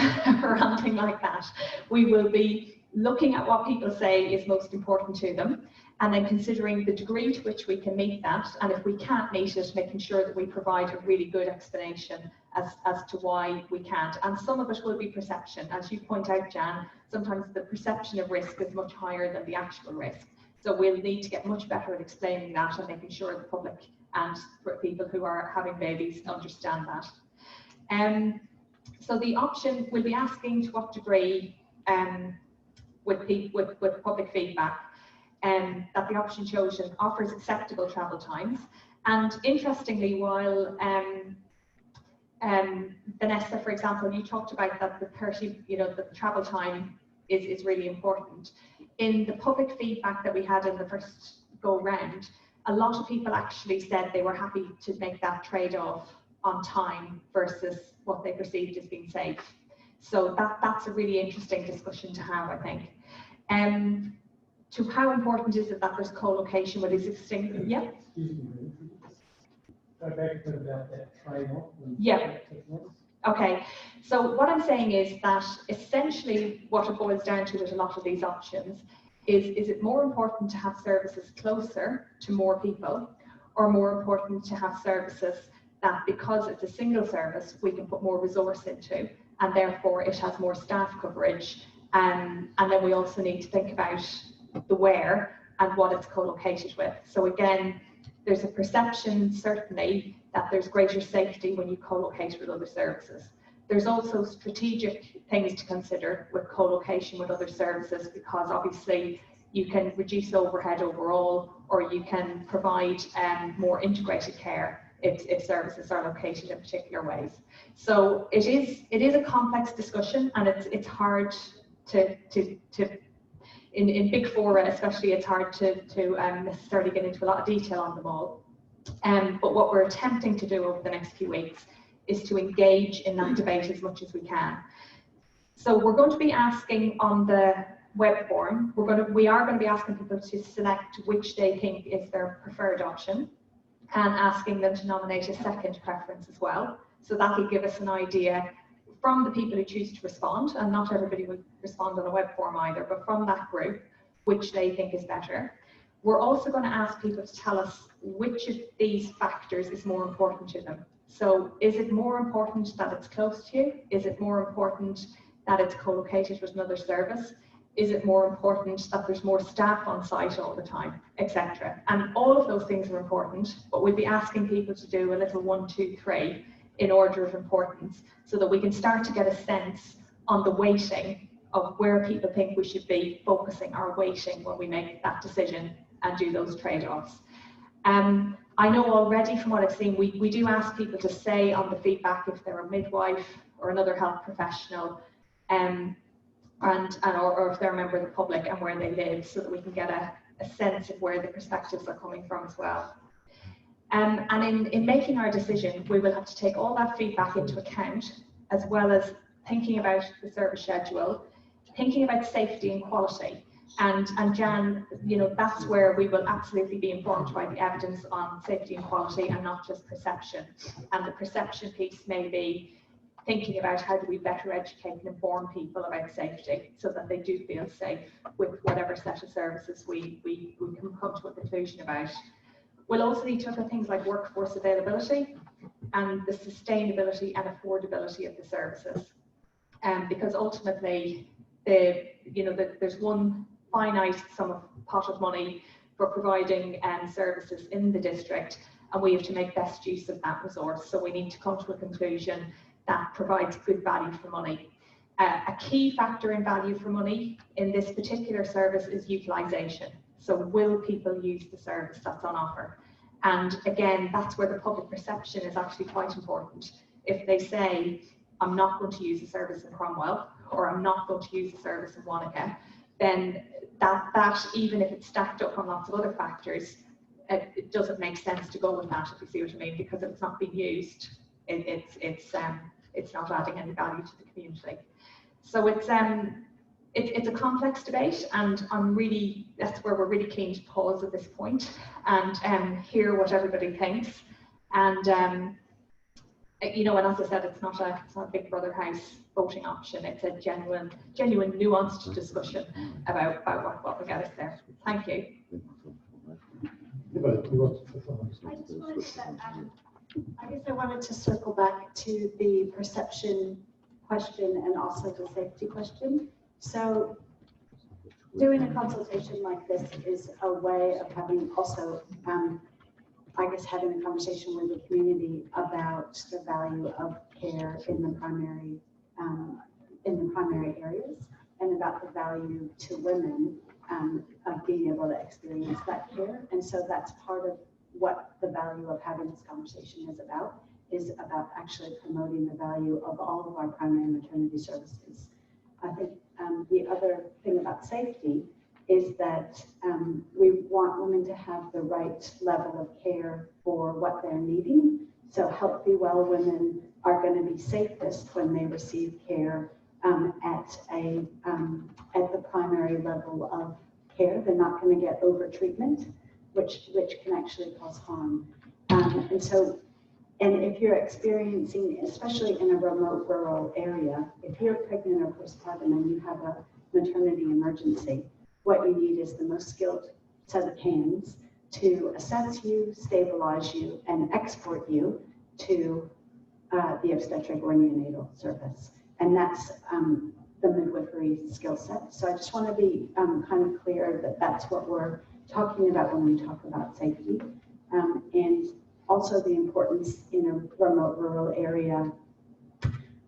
or anything like that. We will be looking at what people say is most important to them, and then considering the degree to which we can meet that, and if we can't meet it, making sure that we provide a really good explanation as to why we can't. And some of it will be perception. As you point out, Jan, sometimes the perception of risk is much higher than the actual risk. So we'll need to get much better at explaining that and making sure the public and people who are having babies understand that. So the option, we'll be asking to what degree with public feedback, that the option chosen offers acceptable travel times. And interestingly, while Vanessa, for example, you talked about that the 30, the travel time is really important. In the public feedback that we had in the first go round, a lot of people actually said they were happy to make that trade-off on time versus what they perceived as being safe. So that's a really interesting discussion to have, I think. To how important is it that there's co-location with existing? Yeah. Excuse me. Go back to about that trade-off. Yeah. Okay. So what I'm saying is that essentially what it boils down to with a lot of these options is it more important to have services closer to more people, or more important to have services that, because it's a single service, we can put more resource into, and therefore it has more staff coverage. And then we also need to think about the where and what it's co-located with. So again, there's a perception certainly that there's greater safety when you co-locate with other services. There's also strategic things to consider with co-location with other services, because obviously you can reduce overhead overall, or you can provide more integrated care if services are located in particular ways. So it is a complex discussion, and it's hard to in big fora especially, it's hard to necessarily get into a lot of detail on them all. But what we're attempting to do over the next few weeks is to engage in that debate as much as we can. So we're going to be asking on the web form, we are going to be asking people to select which they think is their preferred option, and asking them to nominate a second preference as well. So that will give us an idea from the people who choose to respond, and not everybody would respond on a web form either, but from that group, which they think is better. We're also going to ask people to tell us which of these factors is more important to them. So is it more important that it's close to you? Is it more important that it's co-located with another service? Is it more important that there's more staff on site all the time, etc.? And all of those things are important, but we'll be asking people to do a little 1, 2, 3 in order of importance, so that we can start to get a sense on the weighting of where people think we should be focusing our weighting when we make that decision and do those trade-offs. I know already from what I've seen, we do ask people to say on the feedback if they're a midwife or another health professional, or if they're a member of the public, and where they live, so that we can get a sense of where the perspectives are coming from as well. And in making our decision, we will have to take all that feedback into account, as well as thinking about the service schedule, thinking about safety and quality. And Jan, that's where we will absolutely be informed by the evidence on safety and quality, and not just perception. And the perception piece may be thinking about how do we better educate and inform people about safety, so that they do feel safe with whatever set of services we can come to a conclusion about. We'll also need to look at things like workforce availability and the sustainability and affordability of the services. Because ultimately, there's one finite pot of money for providing services in the district, and we have to make best use of that resource. So we need to come to a conclusion that provides good value for money. A key factor in value for money in this particular service is utilisation. So will people use the service that's on offer? And again, that's where the public perception is actually quite important. If they say, I'm not going to use the service in Cromwell, or I'm not going to use the service in Wanaka, then that even if it's stacked up on lots of other factors, it doesn't make sense to go with that, if you see what I mean, because if it's not being used, it's not adding any value to the community. So it's a complex debate, and that's where we're really keen to pause at this point and hear what everybody thinks. And you know, and as I said, it's not a Big Brother House voting option. It's a genuine, nuanced discussion about what will get us there. Thank you. I guess I wanted to circle back to the perception question and also the safety question. So doing a consultation like this is a way of having also, I guess, having a conversation with the community about the value of care in the primary areas, and about the value to women of being able to experience that care. And so that's part of what the value of having this conversation is about actually promoting the value of all of our primary maternity services. I think the other thing about safety is that we want women to have the right level of care for what they're needing. So healthy, well women are going to be safest when they receive care at the primary level of care. They're not going to get over treatment, which can actually cause harm. And if you're experiencing, especially in a remote rural area, if you're pregnant or postpartum and you have a maternity emergency, what you need is the most skilled set of hands to assess you, stabilize you, and export you to the obstetric or neonatal service. And that's the midwifery skill set. So I just want to be kind of clear that that's what we're talking about when we talk about safety. And also the importance in a remote rural area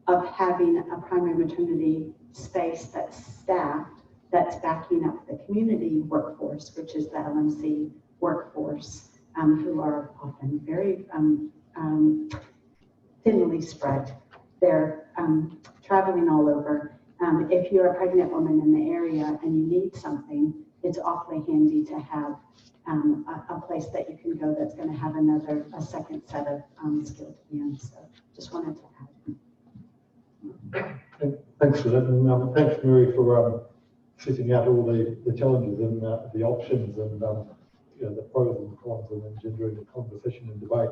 of having a primary maternity space that's staffed, that's backing up the community workforce, which is the LMC workforce, who are often very thinly spread. They're traveling all over. If you're a pregnant woman in the area and you need something, it's awfully handy to have a place that you can go that's going to have a second set of skilled hands. So just wanted to add. Thanks for that, and thanks, Mary, for setting out all the challenges and the options and you know, the pros and the cons, and engendering the conversation and debate.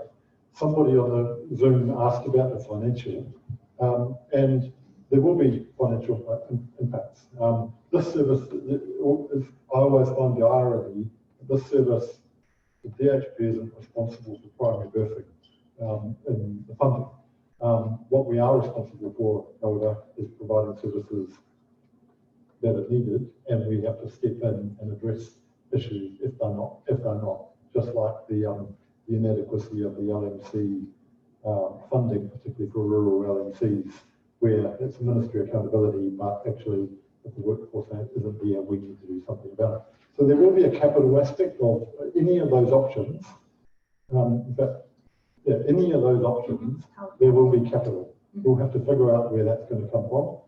Somebody on the Zoom asked about the financial, and there will be financial impacts. This service, I always find the irony, this service, the DHB isn't responsible for primary birthing in the funding. What we are responsible for, however, is providing services that are needed, and we have to step in and address issues if they're not, just like the inadequacy of the LMC funding, particularly for rural LMCs, where it's Ministry accountability, but actually if the workforce isn't there, we need to do something about it. So there will be a capital aspect of any of those options, but yeah, any of those options, there will be capital. We'll have to figure out where that's going to come from.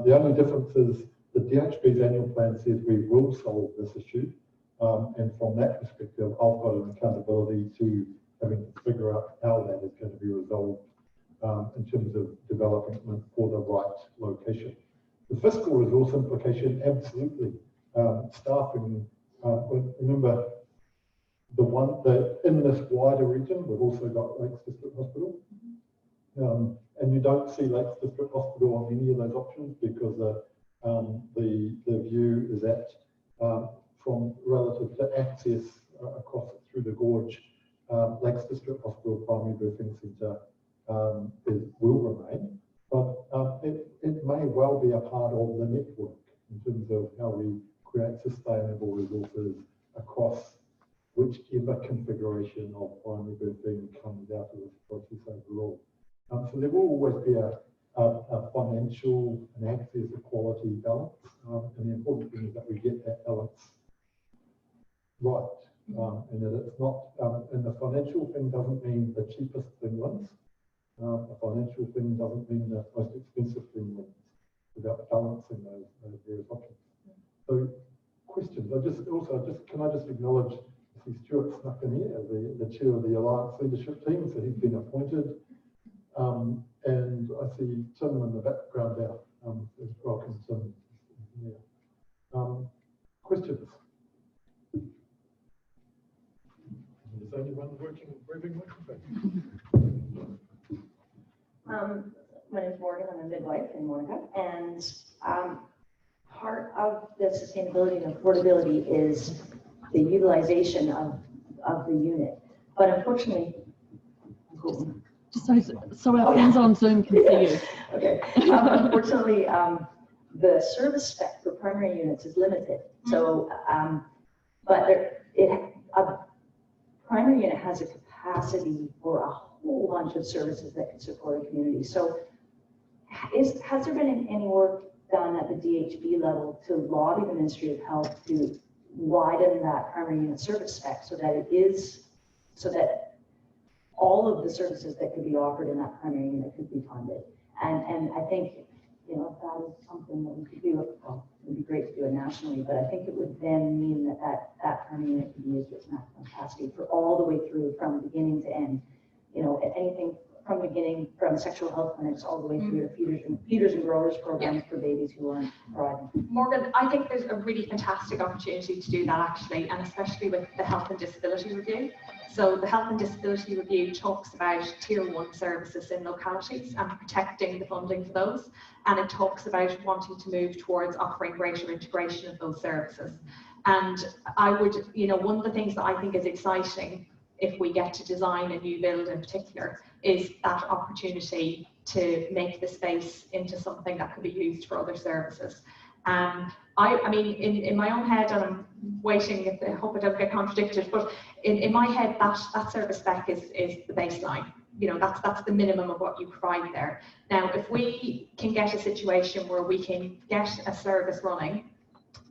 The only difference is the DHB's annual plan says we will solve this issue. And from that perspective, I've got an accountability to having to figure out how that is going to be resolved in terms of developing it for the right location. The fiscal resource implication, absolutely. Staffing, remember, in this wider region, we've also got Lakes District Hospital. And you don't see Lakes District Hospital on any of those options because the view is that from relative to access across through the gorge, Lakes District Hospital Primary Birthing Centre will remain, but it may well be a part of the network in terms of how we create sustainable resources across whichever configuration of primary birthing comes out of this process overall. So there will always be a a financial and access equality balance. And the important thing is that we get that balance right. And that it's not, and the financial thing doesn't mean the cheapest thing wins. The financial thing doesn't mean the most expensive thing wins. It's about balancing those various options. So, questions. Can I just acknowledge, I see Stuart snuck in here, the chair of the Alliance leadership team, so he's been appointed. And I see Tim in the background there. Welcome, Tim. Yeah. Questions? Is anyone moving microphone? My name is Morgan. I'm a midwife in Wanaka, and part of the sustainability and affordability is the utilization of the unit. But unfortunately, Just so our friends on Zoom can see you. Okay. Unfortunately, the service spec for primary units is limited. So, but a primary unit has a capacity for a whole bunch of services that can support a community. So, has there been any work done at the DHB level to lobby the Ministry of Health to widen that primary unit service spec so that all of the services that could be offered in that primary unit could be funded? And I think, you know, that is something that we could do. Well, it would be great to do it nationally, but I think it would then mean that primary unit could be used to its maximum capacity for all the way through from beginning to end. You know, anything from the beginning, from sexual health clinics all the way through to feeders and growers programs for babies who aren't thriving. Morgan, I think there's a really fantastic opportunity to do that actually, and especially with the Health and Disability Review. So the Health and Disability Review talks about Tier 1 services in localities and protecting the funding for those. And it talks about wanting to move towards offering greater integration of those services. And I would, you know, one of the things that I think is exciting if we get to design a new build in particular is that opportunity to make the space into something that could be used for other services. I mean, in my own head, and I'm waiting, I hope I don't get contradicted, but in my head, that service spec is the baseline. You know, that's the minimum of what you provide there. Now, if we can get a situation where we can get a service running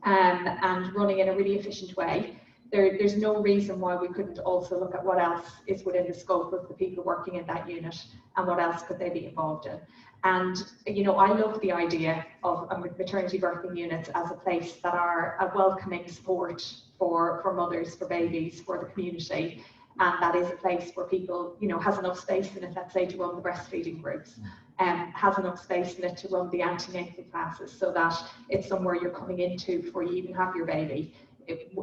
and running in a really efficient way, there's no reason why we couldn't also look at what else is within the scope of the people working in that unit and what else could they be involved in. And, you know, I love the idea of maternity birthing units as a place that are a welcoming support for mothers, for babies, for the community. And that is a place where people, you know, has enough space in it, let's say, to run the breastfeeding groups, has enough space in it to run the antenatal classes, so that it's somewhere you're coming into before you even have your baby.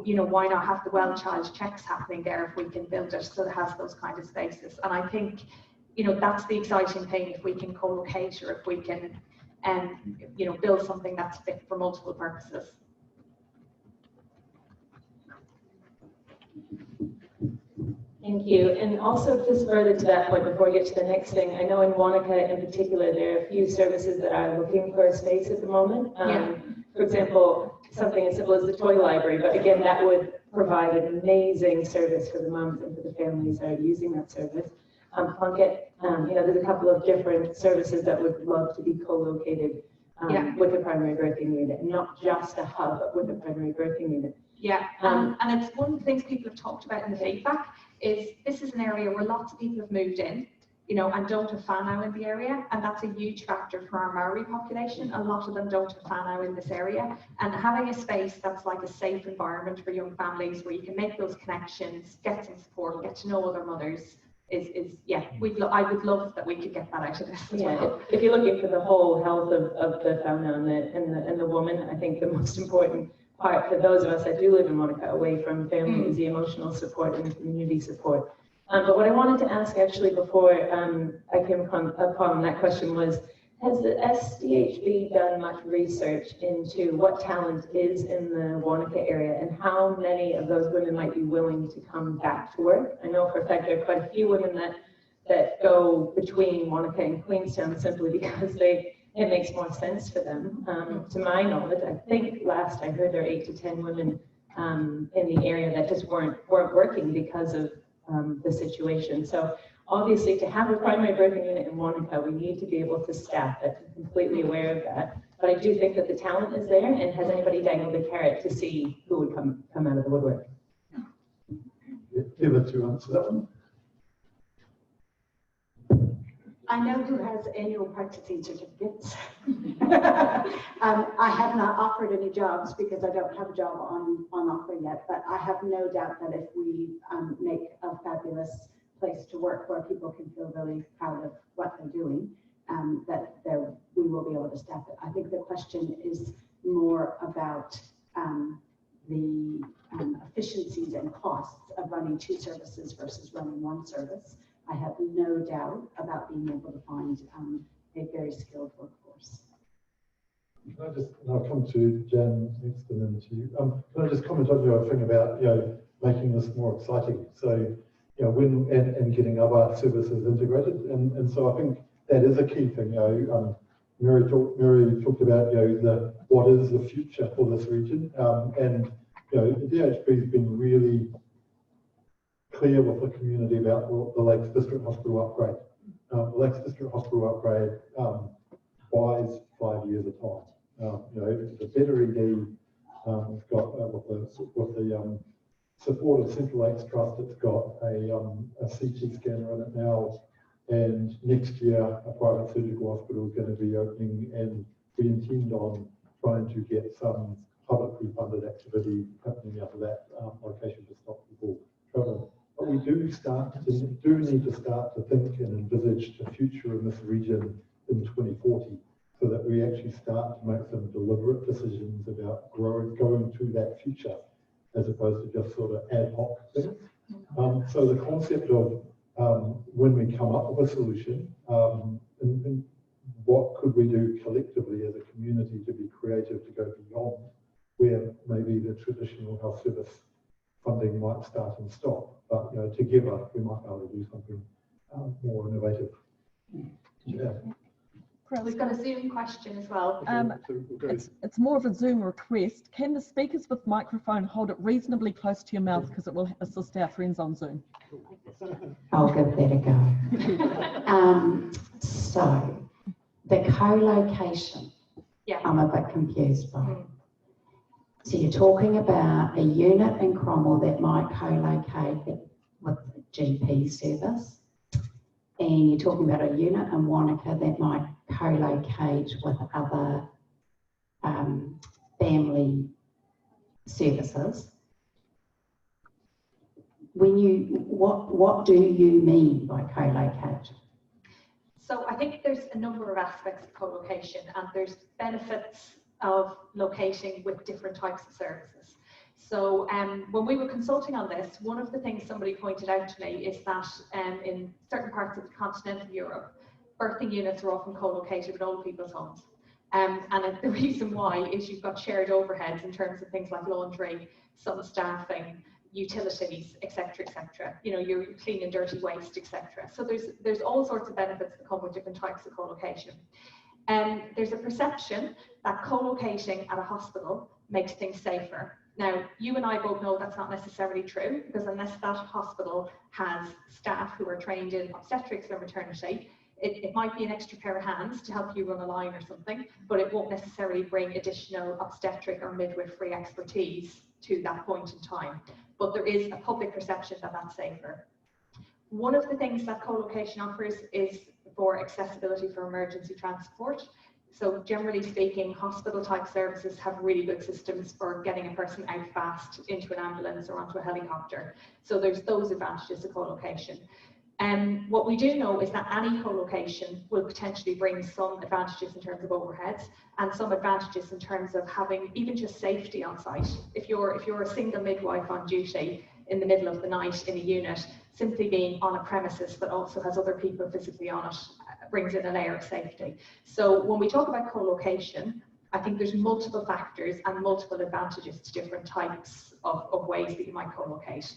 You know, why not have the well child checks happening there if we can build it so it has those kind of spaces? And I think, you know, that's the exciting thing, if we can co-locate or if we can, you know, build something that's fit for multiple purposes. Thank you. And also just further to that point, before we get to the next thing, I know in Wanaka in particular, there are a few services that are looking for a space at the moment. For example, something as simple as the toy library, but again, that would provide an amazing service for the moms and for the families that are using that service. Plunkett, you know, there's a couple of different services that would love to be co-located with a primary birthing unit, and not just a hub, but with a primary birthing unit. Yeah, and it's one of the things people have talked about in the feedback is this is an area where lots of people have moved in, you know, and don't have whānau in the area, and that's a huge factor for our Maori population. A lot of them don't have whānau in this area, and having a space that's like a safe environment for young families where you can make those connections, get some support, get to know other mothers is yeah, I would love that we could get that out of this as well. If you're looking for the whole health of the whānau and the woman, I think the most important part for those of us that do live in Wanaka away from family is the emotional support and the community support. But what I wanted to ask actually before I came upon that question was, has the SDHB done much research into what talent is in the Wanaka area and how many of those women might be willing to come back to work? I know for a fact there are quite a few women that go between Wanaka and Queenstown simply because it makes more sense for them. To my knowledge, I think last I heard there are 8 to 10 women in the area that just weren't working because of the situation. So obviously, to have a primary birthing unit in Wanaka, we need to be able to staff it. I'm completely aware of that. But I do think that the talent is there, and has anybody dangled the carrot to see who would come out of the woodwork? Eva, to answer that one. I know who has annual practicing certificates. I have not offered any jobs because I don't have a job on offer yet, but I have no doubt that if we make a fabulous place to work where people can feel really proud of what they're doing, we will be able to staff it. I think the question is more about the efficiencies and costs of running two services versus running one service. I have no doubt about being able to find a very skilled workforce. Can I just, and I'll come to Jan next and then to you. Can I just comment on your thing about, making this more exciting? So, when and getting other services integrated. And so I think that is a key thing. Mary talked about, what is the future for this region? And, the DHB has been really clear with the community about the Lakes District Hospital upgrade. The Lakes District Hospital upgrade buys 5 years of time. It's a better ED. It's got with the support of Central Lakes Trust, it's got a CT scanner in it now, and next year a private surgical hospital is going to be opening, and we intend on trying to get some publicly funded activity happening out of that location to stop people travelling. But we do need to start to think and envisage the future in this region in 2040, so that we actually start to make some deliberate decisions about going to that future, as opposed to just sort of ad hoc things. So the concept of when we come up with a solution, and what could we do collectively as a community to be creative, to go beyond where maybe the traditional health service funding might start and stop, but together we might be able to do something more innovative. Yeah. We've got a Zoom question as well. It's more of a Zoom request. Can the speakers with microphone hold it reasonably close to your mouth, because it will assist our friends on Zoom? I'll give that a go. So the co-location, I'm a bit confused by. So you're talking about a unit in Cromwell that might co-locate with the GP service, and you're talking about a unit in Wanaka that might co-locate with other family services. What do you mean by co-locate? So I think there's a number of aspects of co-location, and there's benefits of locating with different types of services. So when we were consulting on this, one of the things somebody pointed out to me is that in certain parts of continental Europe, birthing units are often co-located with old people's homes. And the reason why is you've got shared overheads in terms of things like laundry, some staffing, utilities, etc., etc. You're cleaning dirty waste, etc. So there's all sorts of benefits that come with different types of co-location. There's a perception that co-locating at a hospital makes things safer. Now, you and I both know that's not necessarily true, because unless that hospital has staff who are trained in obstetrics or maternity, it might be an extra pair of hands to help you run a line or something, but it won't necessarily bring additional obstetric or midwifery expertise to that point in time. But there is a public perception that that's safer. One of the things that co-location offers is for accessibility for emergency transport. So generally speaking, hospital type services have really good systems for getting a person out fast into an ambulance or onto a helicopter. So there's those advantages of co-location. What we do know is that any co-location will potentially bring some advantages in terms of overheads, and some advantages in terms of having even just safety on site. If you're a single midwife on duty in the middle of the night in a unit, simply being on a premises that also has other people physically on it brings in a layer of safety. So when we talk about co-location, I think there's multiple factors and multiple advantages to different types of ways that you might co-locate.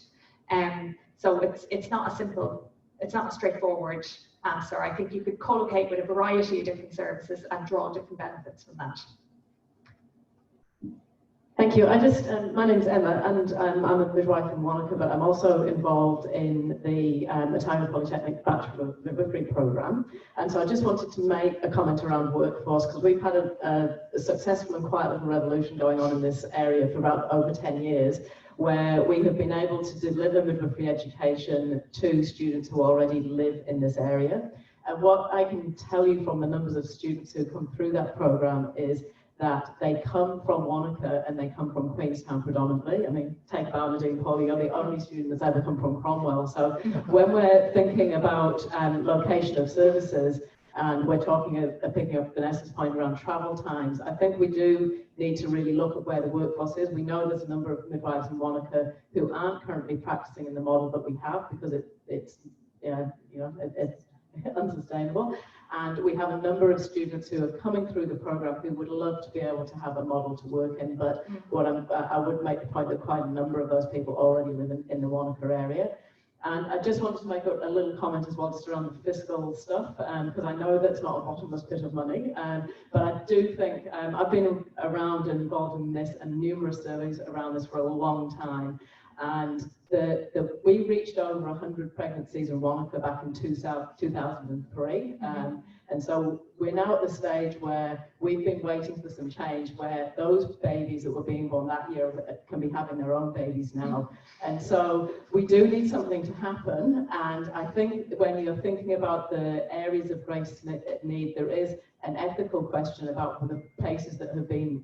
So it's not a straightforward answer. I think you could co-locate with a variety of different services and draw different benefits from that. Thank you. I just, my name's Emma, and I'm a midwife in Wanaka, but I'm also involved in the Otago Polytechnic Bachelor of Midwifery programme. And so I just wanted to make a comment around workforce, because we've had a successful and quiet little revolution going on in this area for about over 10 years, where we have been able to deliver midwifery education to students who already live in this area. And what I can tell you from the numbers of students who come through that programme is that they come from Wanaka and they come from Queenstown predominantly. I mean, take Bernadine, Paul, you're the only student that's ever come from Cromwell. So when we're thinking about location of services, and we're talking, picking up Vanessa's point around travel times, I think we do need to really look at where the workforce is. We know there's a number of midwives in Wanaka who aren't currently practicing in the model that we have, because it's unsustainable. And we have a number of students who are coming through the programme who would love to be able to have a model to work in, but I would make the point that quite a number of those people already live in the Wanaka area. And I just wanted to make a little comment as well just around the fiscal stuff, because I know that's not a bottomless pit of money, but I do think, I've been around and involved in this and numerous surveys around this for a long time, and we reached over 100 pregnancies in Wanaka back in 2003, and so we're now at the stage where we've been waiting for some change, where those babies that were being born that year can be having their own babies now. And so we do need something to happen, and I think when you're thinking about the areas of greatest need, there is an ethical question about the places that have been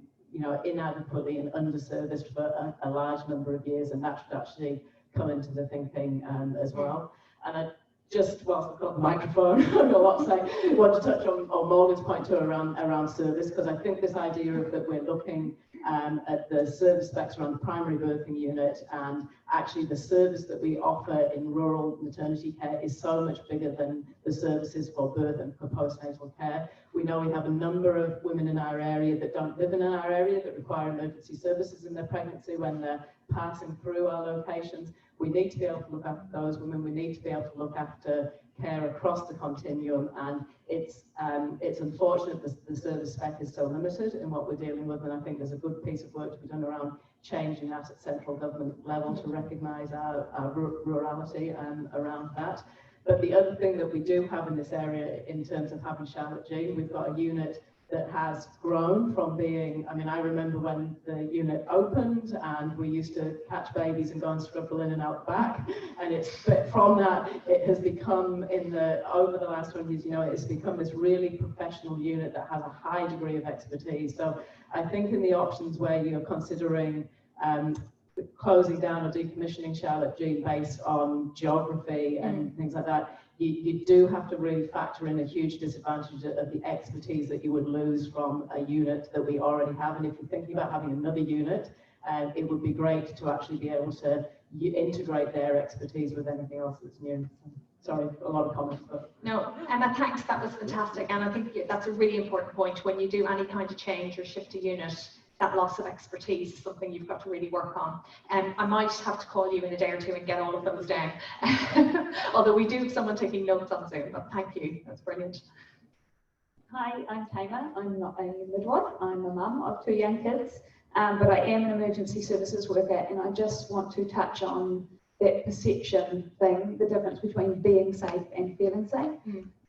inadequately and underserviced for a large number of years, and that should actually come into the thinking as well. And I just, whilst I've got the microphone, I've got a lot to say, want to touch on Morgan's point too around service, because I think this idea of that we're looking at the service specs around the primary birthing unit, and actually the service that we offer in rural maternity care is so much bigger than the services for birth and for postnatal care. We know we have a number of women in our area that don't live in our area that require emergency services in their pregnancy when they're passing through our locations. We need to be able to look after those women. We need to be able to look after care across the continuum, and it's unfortunate that the service spec is so limited in what we're dealing with, and I think there's a good piece of work to be done around changing that at central government level to recognise our rurality around that. But the other thing that we do have in this area in terms of having Charlotte Jean, we've got a unit that has grown from being, I mean, I remember when the unit opened and we used to catch babies and go and scrubble in and out back, and from that it has become over the last 20 years, it's become this really professional unit that has a high degree of expertise. So I think in the options where you're considering closing down or decommissioning Charlotte Jean based on geography and things like that, you do have to really factor in a huge disadvantage of the expertise that you would lose from a unit that we already have. And if you're thinking about having another unit, it would be great to actually be able to integrate their expertise with anything else that's new. Sorry, a lot of comments. But. No, Emma, thanks. That was fantastic. And I think that's a really important point. When you do any kind of change or shift a unit, that loss of expertise is something you've got to really work on. I might have to call you in a day or two and get all of those down. Although we do have someone taking notes on Zoom, but thank you. That's brilliant. Hi, I'm Taylor. I'm not a midwife. I'm a mum of 2 young kids, but I am an emergency services worker, and I just want to touch on that perception thing, the difference between being safe and feeling safe,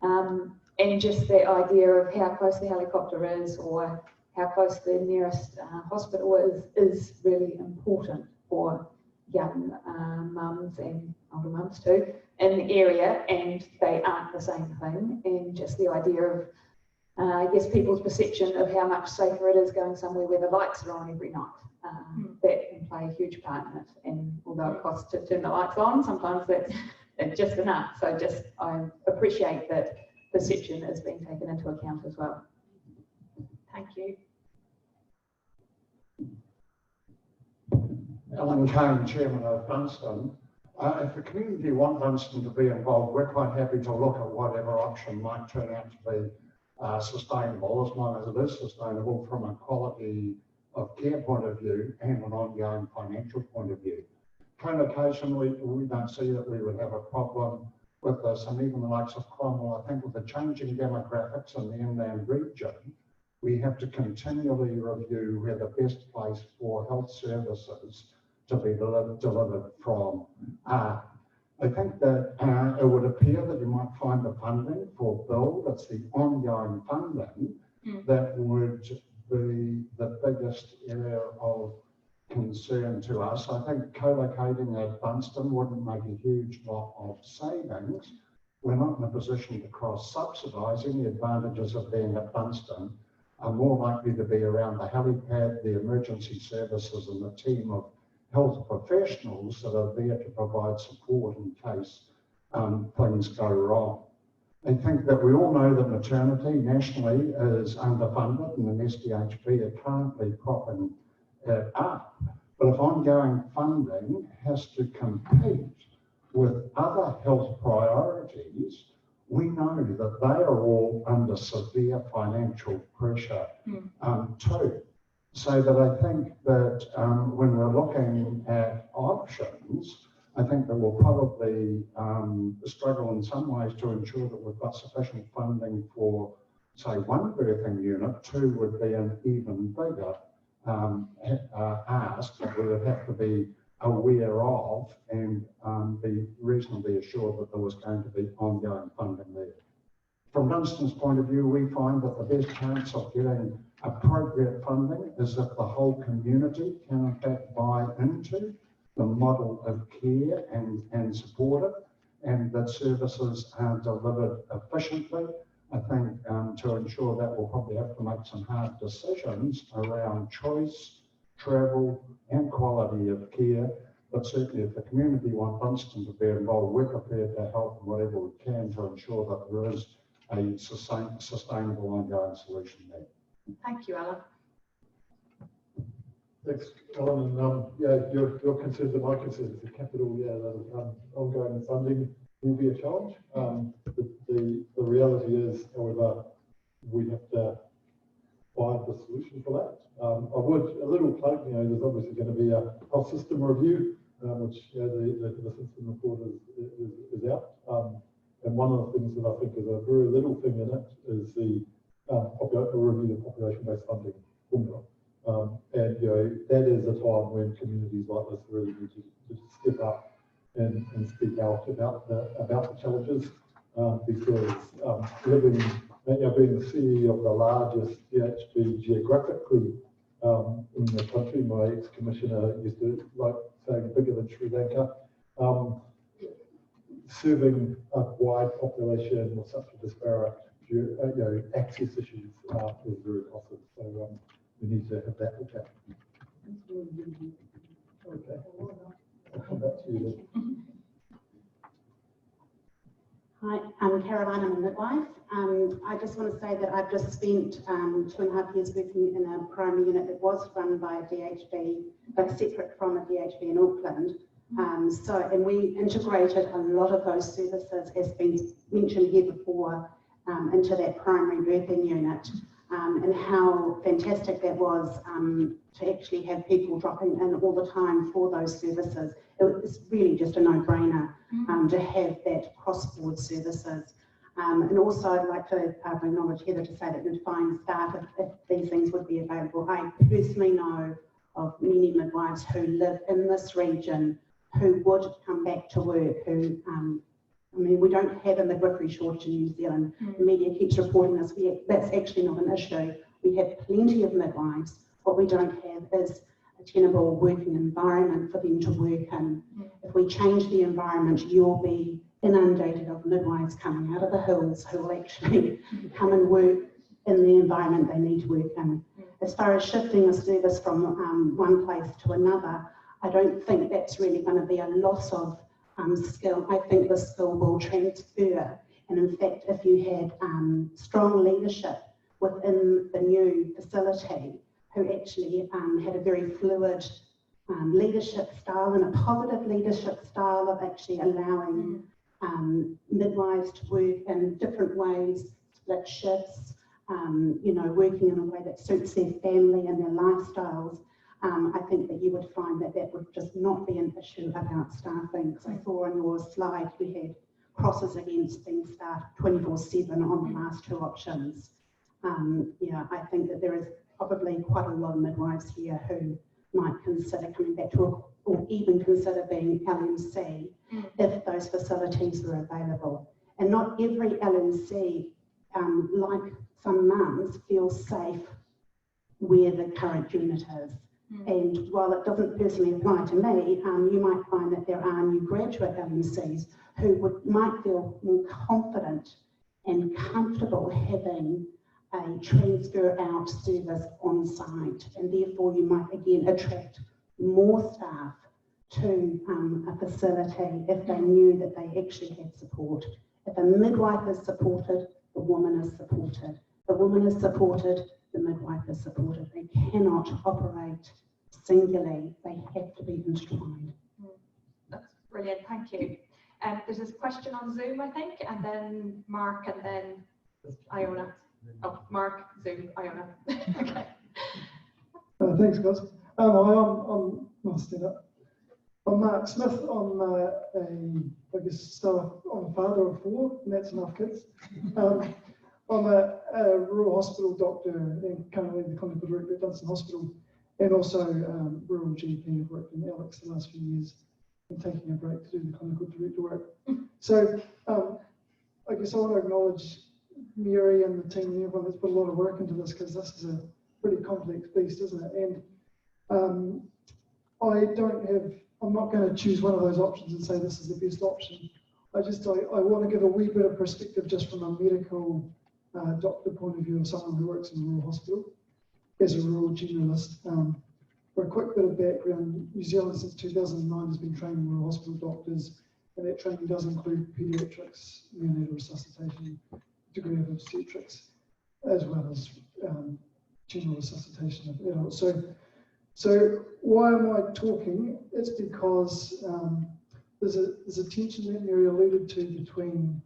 and just the idea of how close the helicopter is or how close the nearest hospital is really important for young mums and older mums too in the area, and they aren't the same thing. And just the idea of, I guess, people's perception of how much safer it is going somewhere where the lights are on every night. That can play a huge part in it. And although it costs to turn the lights on, sometimes that's just enough. So I appreciate that perception is being taken into account as well. Thank you. Alan Kane, Chairman of Dunstan. If the community want Dunstan to be involved, we're quite happy to look at whatever option might turn out to be sustainable, as long as it is sustainable from a quality of care point of view and an ongoing financial point of view. Co-location, we don't see that we would have a problem with this, and even the likes of Cromwell, I think with the changing demographics in the inland region, we have to continually review where the best place for health services to be delivered from are. I think that it would appear that you might find the funding for Bill, that's the ongoing funding, that would be the biggest area of concern to us. I think co-locating at Dunstan wouldn't make a huge lot of savings. We're not in a position to cross-subsidise. Any advantages of being at Dunstan are more likely to be around the helipad, the emergency services and the team of health professionals that are there to provide support in case things go wrong. I think that we all know that maternity nationally is underfunded and the SDHP are currently propping it up. But if ongoing funding has to compete with other health priorities, we know that they are all under severe financial pressure too. So that I think that when we're looking at options, I think that we'll probably struggle in some ways to ensure that we've got sufficient funding for, say, one birthing unit. Two would be an even bigger ask that we would have to be aware of and be reasonably assured that there was going to be ongoing funding there. From Dunstan's point of view, we find that the best chance of getting appropriate funding is if the whole community can in fact buy into the model of care and support it, and that services are delivered efficiently. I think to ensure that we'll probably have to make some hard decisions around choice, travel and quality of care. But certainly if the community want Dunstan to be involved, we're prepared to help in whatever we can to ensure that there is a sustainable ongoing solution there. Thank you, Alan. Thanks, Alan. And yeah, your concerns and my concerns, the capital, yeah, the ongoing funding will be a challenge. The reality is, however, we have to find the solution for that. I would, a little plug, there's obviously going to be a health system review, which the system report is out. And one of the things that I think is a very little thing in it is the review of population-based funding formula. And that is a time when communities like this really need to step up and speak out about the challenges, because living, being the CEO of the largest DHB geographically in the country, my ex-commissioner used to like saying bigger than Sri Lanka. Serving a wide population with such a disparate access issues is very costly. So we need to have that looked at. Okay. I'll come back to you then. Hi, I'm Caroline, I'm a midwife. I just want to say that I've just spent 2.5 years working in a primary unit that was run by a DHB, but separate from a DHB in Auckland. And we integrated a lot of those services, as been mentioned here before, into that primary birthing unit, and how fantastic that was to actually have people dropping in all the time for those services. It was really just a no-brainer to have that cross-board services. And also I'd like to acknowledge Heather to say that we'd find staff if these things would be available. I personally know of many midwives who live in this region who would come back to work, who, I mean, we don't have a midwifery shortage in New Zealand. The media keeps reporting this. That's actually not an issue. We have plenty of midwives. What we don't have is a tenable working environment for them to work in. If we change the environment, you'll be inundated of midwives coming out of the hills who will actually come and work in the environment they need to work in. As far as shifting a service from one place to another, I don't think that's really going to be a loss of skill. I think the skill will transfer. And in fact, if you had strong leadership within the new facility who actually had a very fluid leadership style and a positive leadership style of actually allowing midwives to work in different ways, split shifts, working in a way that suits their family and their lifestyles, I think that you would find that that would just not be an issue about staffing. Because I saw on your slide we had crosses against being staffed 24/7 on the last two options. Yeah, I think that there is probably quite a lot of midwives here who might consider coming back to or even consider being LMC if those facilities were available. And not every LMC, like some mums, feels safe where the current unit is. And while it doesn't personally apply to me, you might find that there are new graduate LMCs who might feel more confident and comfortable having a transfer out service on site, and therefore you might again attract more staff to a facility if they knew that they actually had support. If a midwife is supported, the woman is supported. The woman is supported, the midwife is supported. They cannot operate singularly, they have to be intertwined. That's brilliant, thank you. There's this question on Zoom, I think, and then Mark, and then Iona. Oh, Mark, Zoom, Iona. Okay. Thanks, guys. I'm Mark Smith. I'm I guess still a father of 4, and that's enough kids. I'm a rural hospital doctor and currently the clinical director at Dunstan Hospital, and also rural GP. I've worked in Alex the last few years and taking a break to do the clinical director work. So I guess I want to acknowledge Mary and the team and everyone that's put a lot of work into this, because this is a pretty complex beast, isn't it? And I'm not going to choose one of those options and say this is the best option. I want to give a wee bit of perspective just from a medical doctor point of view of someone who works in a rural hospital as a rural generalist. For a quick bit of background, New Zealand since 2009 has been training rural hospital doctors, and that training does include paediatrics, neonatal resuscitation, degree of obstetrics, as well as general resuscitation of adults. So why am I talking? It's because there's a tension that Mary alluded to between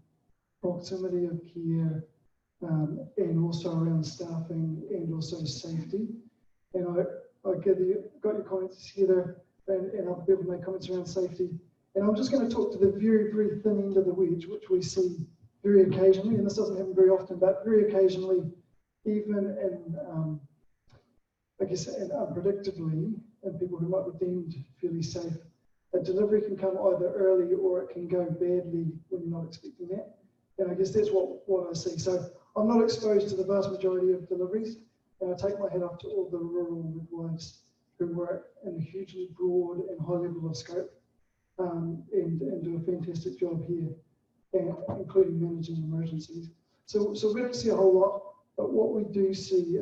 proximity of care and also around staffing and also safety. And I got your comments here, and other people make comments around safety. And I'm just going to talk to the very, very thin end of the wedge, which we see very occasionally, and this doesn't happen very often, but very occasionally, even in, I guess, and unpredictably, and people who might be deemed fairly safe, a delivery can come either early or it can go badly when you're not expecting that. And I guess that's what I see. So I'm not exposed to the vast majority of deliveries, and I take my hat off to all the rural midwives who work in a hugely broad and high level of scope, and do a fantastic job here, including managing emergencies. So we don't see a whole lot, but what we do see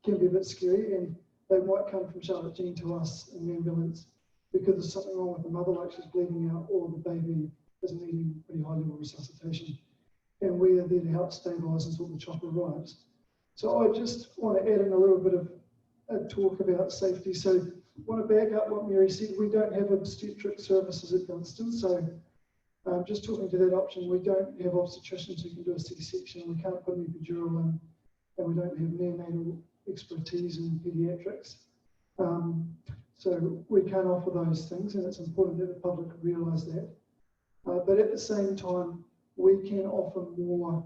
can be a bit scary, and they might come from Charlotte Jean to us in the ambulance because there's something wrong with the mother, like she's bleeding out, or the baby is needing pretty high level resuscitation. And we are there to help stabilise until the chopper arrives. So I just want to add in a little bit of a talk about safety. So I want to back up what Mary said. We don't have obstetric services at Dunstan. So just talking to that option, we don't have obstetricians who can do a C-section. We can't put an epidural in, and we don't have neonatal expertise in paediatrics. So we can't offer those things, and it's important that the public realise that. But at the same time, we can offer more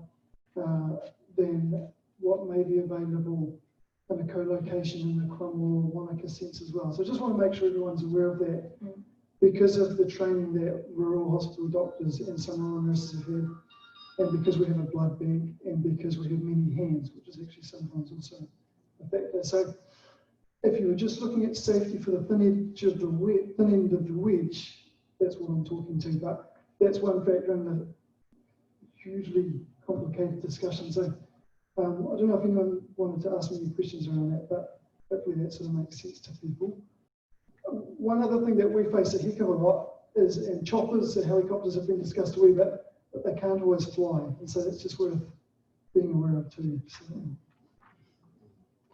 than what may be available in a co-location in the Cromwell or Wanaka sense as well. So I just want to make sure everyone's aware of that, because of the training that rural hospital doctors and some rural nurses have had, and because we have a blood bank, and because we have many hands, which is actually sometimes also a factor. So if you were just looking at safety for the thin end of the wedge, that's what I'm talking to. But that's one factor in the hugely complicated discussion. So I don't know if anyone wanted to ask me any questions around that, but hopefully that sort of makes sense to people. One other thing that we face a heck of a lot is, and choppers and helicopters have been discussed a wee bit, but they can't always fly. And so that's just worth being aware of too. So,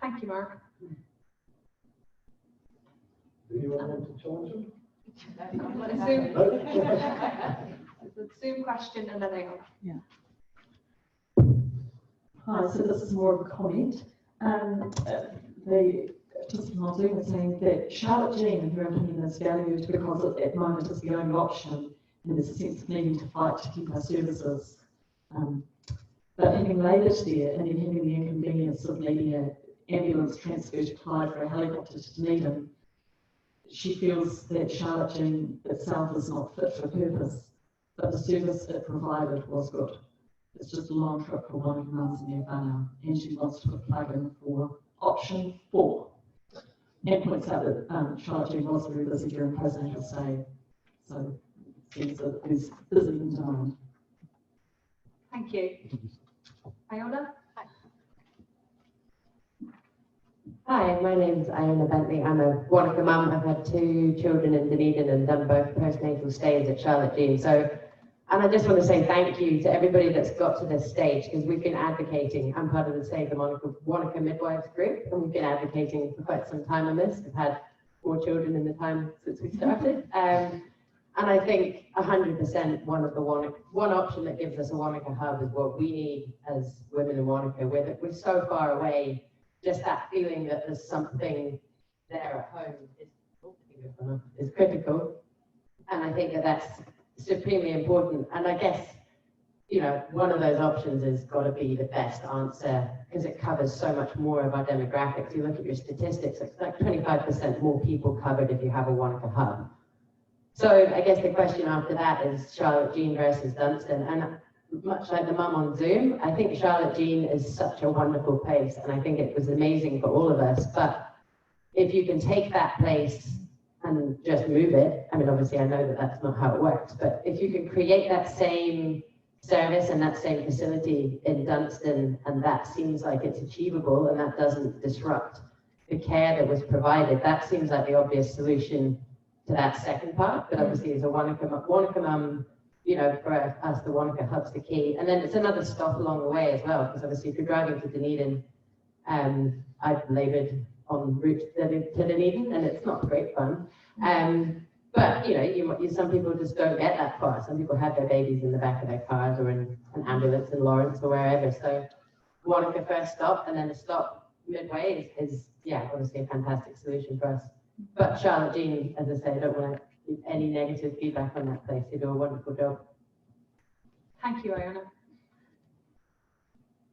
Thank you, Mark. Do you want to challenge him? The Zoom question, and then I go. Yeah. Hi, so this is more of a comment. The participant on Zoom was saying that Charlotte Jean, in her opinion, is valued because at the moment is the only option, and there's a sense of needing to fight to keep our services But having laboured there and then having the inconvenience of needing an ambulance transfer to Clyde for a helicopter to Dunedin, she feels that Charlotte Jean itself is not fit for purpose, but the service it provided was good. It's just a long trip for one of the mums in their whānau, and she wants to put a plug in for option 4. And points out that Charlotte Jean was very busy during postnatal stay, so it seems that there's busy in time. Thank you. Iona? Hi, my name's Iona Bentley. I'm a Wanaka mum. I've had 2 children in Dunedin and done both postnatal stays at Charlotte Jean. And I just want to say thank you to everybody that's got to this stage, because we've been advocating. I'm part of the Save the Wanaka Midwives group, and we've been advocating for quite some time on this. We've had 4 children in the time since we started. And I think 100% one option that gives us a Wanaka hub is what we need as women in Wanaka. We're so far away. Just that feeling that there's something there at home is critical. And I think that that's supremely important. And I guess, you know, one of those options has got to be the best answer, because it covers so much more of our demographics. You look at your statistics, it's like 25% more people covered if you have a Wanaka hub. So I guess the question after that is Charlotte Jean versus Dunstan. And much like the mum on Zoom, I think Charlotte Jean is such a wonderful place, and I think it was amazing for all of us. But if you can take that place and just move it, I mean, obviously I know that that's not how it works, but if you can create that same service and that same facility in Dunstan, and that seems like it's achievable and that doesn't disrupt the care that was provided, that seems like the obvious solution to that second part. But obviously as a Wanaka mum, you know, for us, the Wanaka hub's the key. And then it's another stop along the way as well, because obviously if you're driving to Dunedin, I've laboured en route to Dunedin, and it's not great fun. But, you know, some people just don't get that far. Some people have their babies in the back of their cars or in an ambulance in Lawrence or wherever. So Wanaka first stop, and then a stop midway is yeah, obviously a fantastic solution for us. But Charlotte Jean, as I say, I don't want to any negative feedback on that place. They do a wonderful job. Thank you, Iona.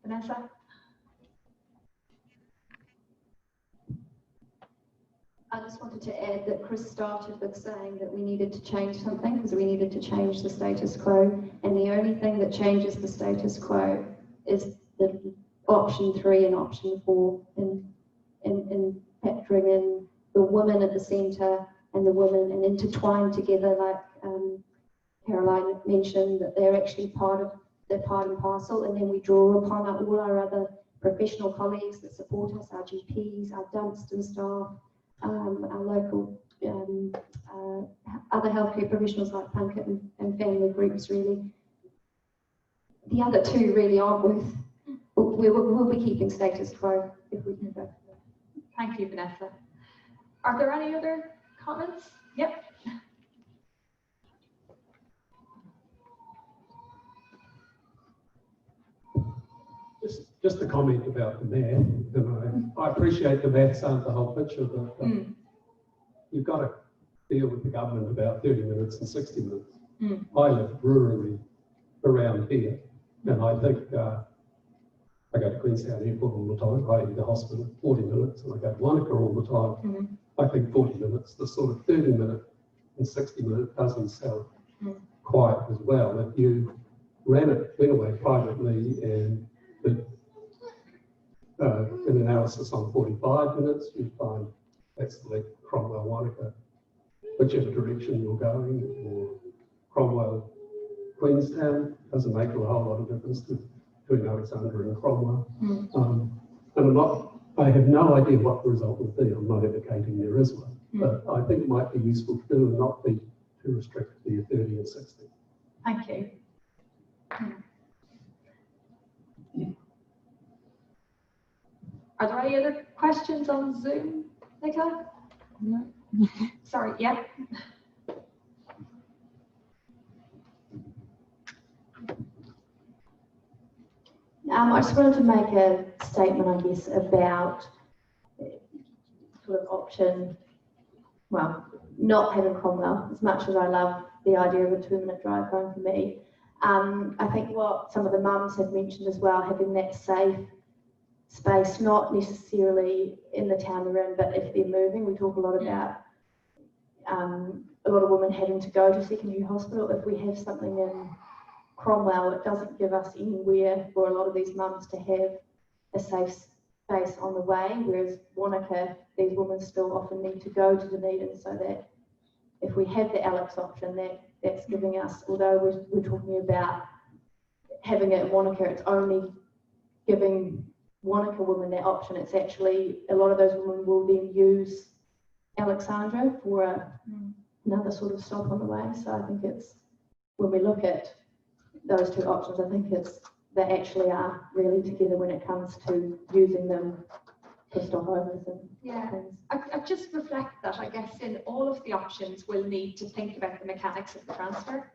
Vanessa? I just wanted to add that Chris started with saying that we needed to change something, because we needed to change the status quo, and the only thing that changes the status quo is the option 3 and option 4 in factoring in the women at the centre and the women, and intertwined together, like Caroline mentioned, that they're actually part and parcel, and then we draw upon all our other professional colleagues that support us, our GPs, our Dunstan staff, our local other healthcare professionals like Plunkett and family groups. Really, the other 2 really aren't worth. We'll be keeping status quo if we can go. Thank you, Vanessa. Are there any other comments? Yep. Just a comment about the math. I appreciate the maths aren't the whole picture, but you've got to deal with the government about 30 minutes and 60 minutes. I live rurally around here, and I think I go to Queenstown Airport all the time. I go to the hospital 40 minutes, and I go to Wanaka all the time. I think 40 minutes. The sort of 30-minute and 60-minute doesn't sound quite as well. If you went away privately and did an analysis on 45 minutes, you'd find that's like Cromwell, Wanaka, whichever direction you're going, or Cromwell, Queenstown, doesn't make a whole lot of difference to Alexandra and Cromwell. And I have no idea what the result will be. I'm not advocating there is one, but I think it might be useful to do and not be too restricted to your 30 and 60. Thank you. Are there any other questions on Zoom, Nicola? No. Sorry, yeah. I just wanted to make a statement, I guess, about sort of option, well, not having Cromwell, as much as I love the idea of a 2-minute drive home for me. I think what some of the mums have mentioned as well, having that safe space, not necessarily in the town they're in, but if they're moving, we talk a lot about a lot of women having to go to secondary hospital. If we have something in Cromwell, it doesn't give us anywhere for a lot of these mums to have a safe space on the way, whereas Wanaka, these women still often need to go to Dunedin, so that if we have the Alex option, that's giving us, although we're talking about having it in Wanaka, it's only giving Wanaka women that option. It's actually, a lot of those women will then use Alexandra for another sort of stop on the way. So I think it's, when we look at those two options, I think it's, they actually are really together when it comes to using them for stopovers and things. I just reflect that, I guess, in all of the options, we'll need to think about the mechanics of the transfer.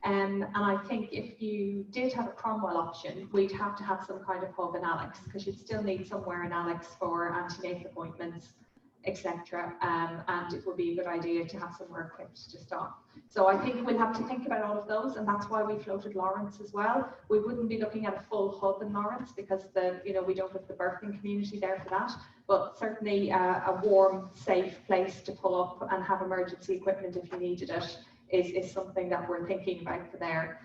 And I think if you did have a Cromwell option, we'd have to have some kind of hub in Alex, because you'd still need somewhere in Alex for antenatal appointments, etc. And it would be a good idea to have somewhere equipped to stop. So I think we'll have to think about all of those, and that's why we floated Lawrence as well. We wouldn't be looking at a full hub in Lawrence because we don't have the birthing community there for that. But certainly a warm, safe place to pull up and have emergency equipment if you needed it is something that we're thinking about for there.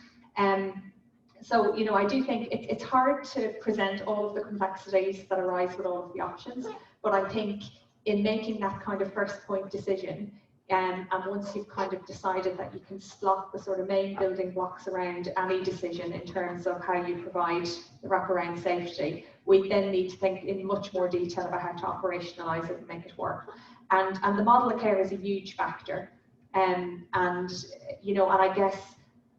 So, I do think it's hard to present all of the complexities that arise with all of the options, but I think in making that kind of first point decision, and once you've kind of decided that you can slot the sort of main building blocks around any decision in terms of how you provide the wraparound safety, we then need to think in much more detail about how to operationalise it and make it work. And the model of care is a huge factor. And I guess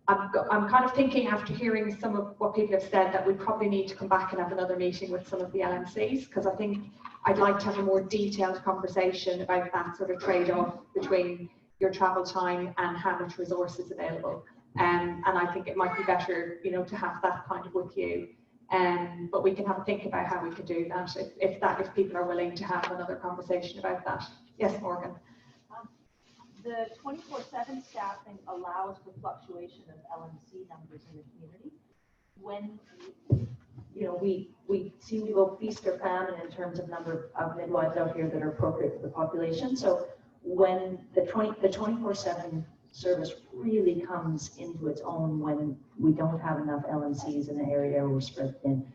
I'm kind of thinking, after hearing some of what people have said, that we probably need to come back and have another meeting with some of the LMCs, because I think I'd like to have a more detailed conversation about that sort of trade-off between your travel time and how much resource is available. And I think it might be better, to have that kind of with you. But we can have a think about how we could do that if people are willing to have another conversation about that. Yes, Morgan. The 24/7 staffing allows for fluctuation of LMC numbers in the community. When we seem to go feast or famine in terms of number of midwives out here that are appropriate for the population. So when the 24/7 service really comes into its own, when we don't have enough LMCs in the area, we're spread thin,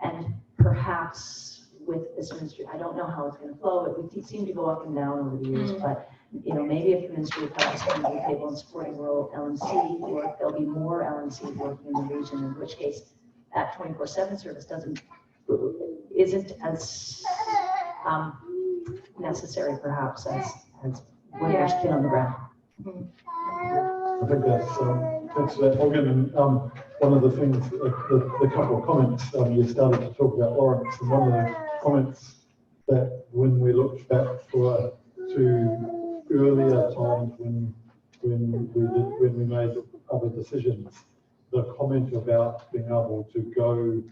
and perhaps with this ministry, I don't know how it's going to flow. We seem to go up and down over the years, but maybe if the Ministry of Health is coming to the table and supporting rural LMC work, there'll be more LMC working in the region, in which case that 24/7 service isn't as necessary perhaps as when there's skin on the ground. I think that's that, Morgan. And one of the things, the couple of comments, you started to talk about Lawrence, and one of the comments that when we looked back to earlier times when we made other decisions, the comment about being able to go,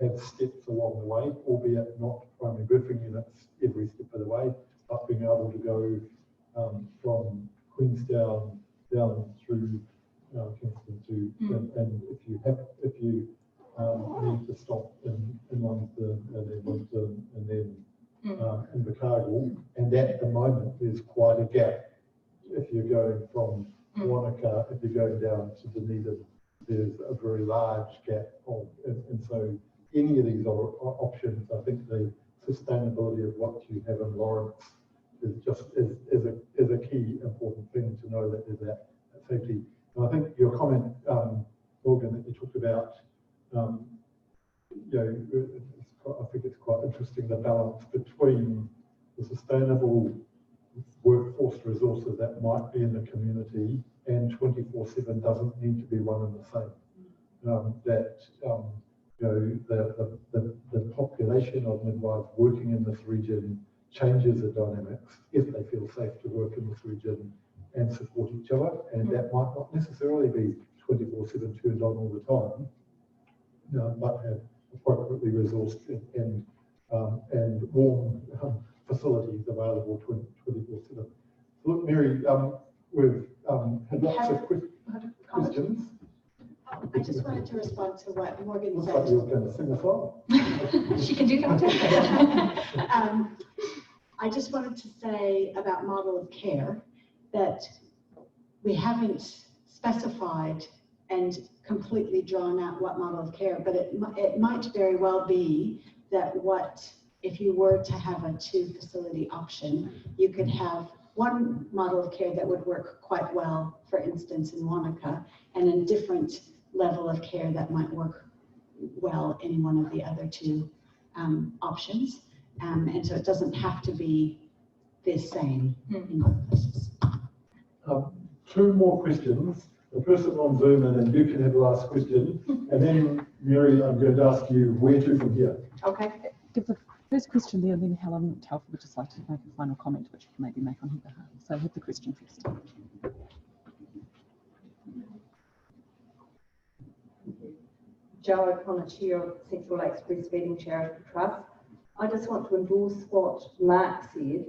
have steps along the way, albeit not primary birthing units every step of the way, but being able to go from Queenstown down through Kingston to, and if you need to stop in London and then Lisbon and then in Invercargill, and at the moment there's quite a gap. If you're going from Wanaka, if you're going down to Dunedin, there's a very large gap and so any of these options, I think the sustainability of what you have in Lawrence is a key important thing to know that there's that safety. And I think your comment, Morgan, that you talked about, I think it's quite interesting, the balance between the sustainable workforce resources that might be in the community and 24/7 doesn't need to be one and the same. The population of midwives working in this region changes the dynamics if they feel safe to work in this region and support each other, and that might not necessarily be 24/7 turned on all the time, but have appropriately resourced and warm facilities available 24/7. Look, Mary, we've had lots of questions. I just wanted to respond to what Morgan Looks said. like you were going to sing a song. She can do that too. I just wanted to say about model of care that we haven't specified and completely drawn out what model of care, but it might very well be that if you were to have a 2-facility option, you could have one model of care that would work quite well, for instance, in Wanaka, and a different level of care that might work well in one of the other 2 options. And so it doesn't have to be the same in both places. 2 more questions. The person on Zoom, and then you can have the last question. And then, Mary, I'm going to ask you where to from here. Okay. Give the first question there, and then Helen Telford would just like to make a final comment, which you can maybe make on her behalf. So have the question first. Jo O'Connor, Chair of Central Lakes Breastfeeding Charitable Trust. I just want to endorse what Mark said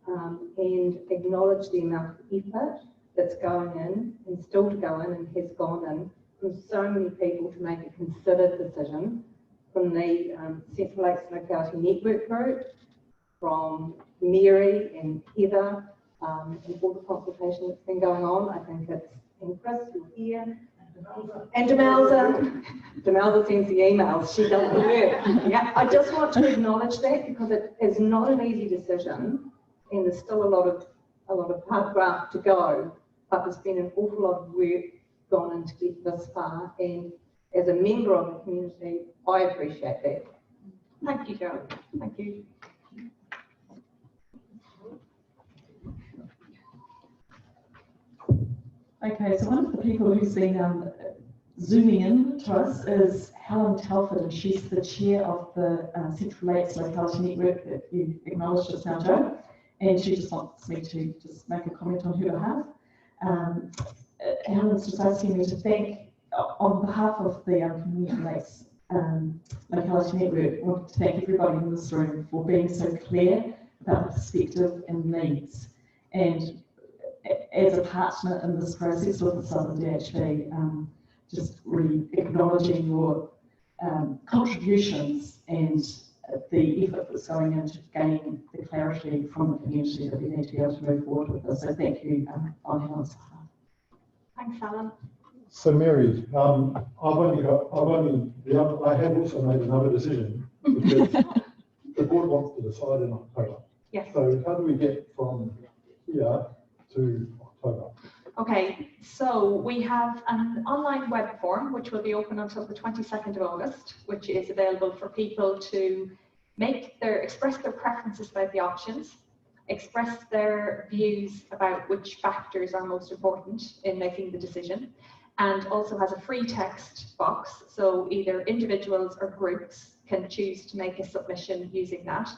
and acknowledge the amount of effort that's going in and still to go in and has gone in from so many people to make a considered decision, from the Central Lakes Locality Network Group, from Mary and Heather, and all the consultation that's been going on. I think it's, and Chris, you're here, and Demelza sends the emails, she does the work. Yeah, I just want to acknowledge that because it is not an easy decision and there's still a lot of hard graft to go, but there's been an awful lot of work gone in to get this far, and as a member of the community, I appreciate that. Thank you, Jo. Thank you. Okay, so one of the people who's been zooming in to us is Helen Telford, and she's the chair of the Central Lakes Locality Network that you acknowledged just now, Jo, and she just wants me to just make a comment on her behalf. Helen's just asking me to thank, on behalf of the Community Lakes Locality Network, I want to thank everybody in this room for being so clear about the perspective and needs. And as a partner in this process with the Southern DHB, just really acknowledging your contributions and the effort that's going into gaining the clarity from the community that we need to be able to move forward with this. So thank you on Helen's behalf. Thanks, Helen. So, Mary, I have also made another decision because the board wants to decide in October. Yes. So, how do we get from here to October? Okay, so we have an online web form which will be open until the 22nd of August, which is available for people to express their preferences about the options, express their views about which factors are most important in making the decision, and also has a free text box, so either individuals or groups can choose to make a submission using that.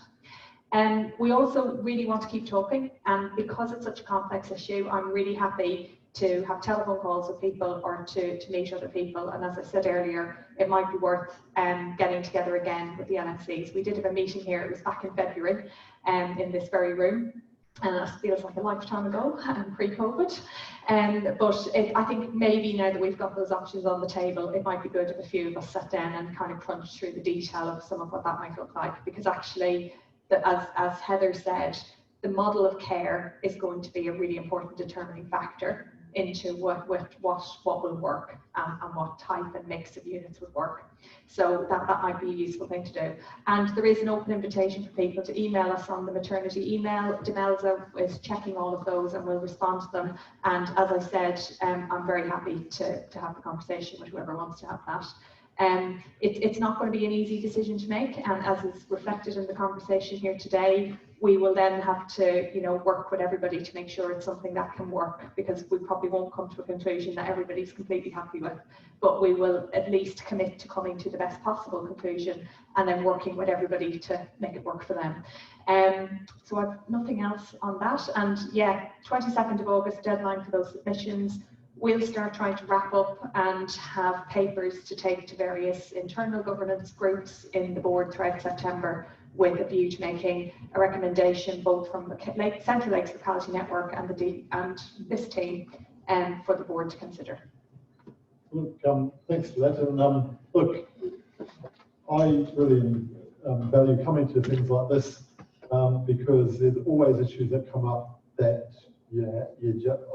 And we also really want to keep talking, and because it's such a complex issue, I'm really happy to have telephone calls with people or to meet other people. And as I said earlier, it might be worth getting together again with the NSCs. We did have a meeting here, it was back in February, in this very room, and it feels like a lifetime ago, pre-COVID. But I think maybe now that we've got those options on the table, it might be good if a few of us sat down and kind of crunched through the detail of some of what that might look like, because actually, as Heather said, the model of care is going to be a really important determining factor into what will work and what type and mix of units would work. So that might be a useful thing to do. And there is an open invitation for people to email us on the maternity email. Demelza is checking all of those and will respond to them. And as I said, I'm very happy to have the conversation with whoever wants to have that. It's not going to be an easy decision to make, and as is reflected in the conversation here today, we will then have to, work with everybody to make sure it's something that can work, because we probably won't come to a conclusion that everybody's completely happy with, but we will at least commit to coming to the best possible conclusion and then working with everybody to make it work for them. So I've nothing else on that, and yeah, 22nd of August deadline for those submissions. We'll start trying to wrap up and have papers to take to various internal governance groups in the board throughout September, with a view to making a recommendation both from the Central Lakes Locality Network and this team for the board to consider. Look, thanks for that. And look, I really value coming to things like this because there's always issues that come up that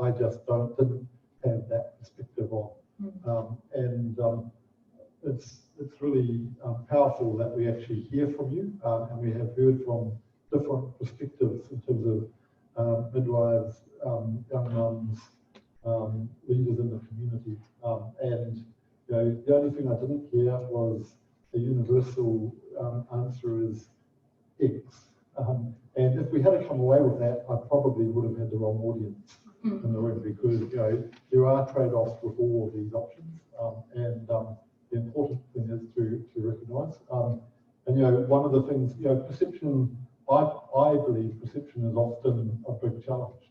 I just didn't have that perspective on. It's really powerful that we actually hear from you, and we have heard from different perspectives in terms of midwives, young mums, leaders in the community. And the only thing I didn't hear was the universal answer is eggs. And if we had to come away with that, I probably would have had the wrong audience in the room, because there are trade-offs with all of these options, and the important thing is to recognise. And one of the things, perception. I believe perception is often a big challenge.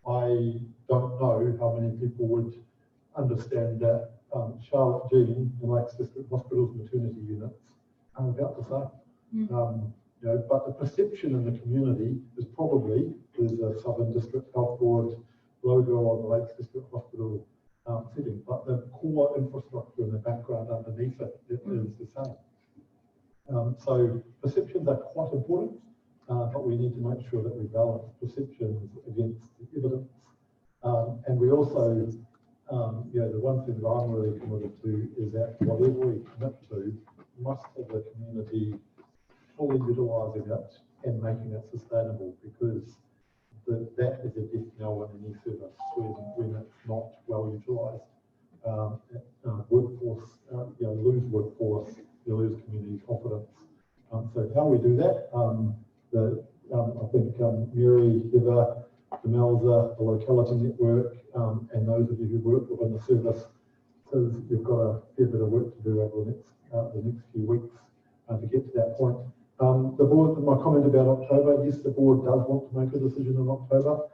I don't know how many people would understand that Charlotte Jean in Lakes District Hospital's maternity units are about the same. But the perception in the community is probably there's a Southern District Health Board logo on the Lakes District Hospital setting, but the core infrastructure in the background underneath it is the same. So perceptions are quite important, but we need to make sure that we balance perceptions against the evidence. And we also, the one thing that I'm really committed to is that whatever we commit to must have the community fully utilising it and making it sustainable, because that is a death knell in any service when it's not well utilised. Workforce, lose workforce, you lose community confidence. So how we do that, I think Mary, Heather, Demelza, the locality network, and those of you who work within the service, says you've got a fair bit of work to do over the next few weeks to get to that point. The board, my comment about October, yes, the board does want to make a decision in October.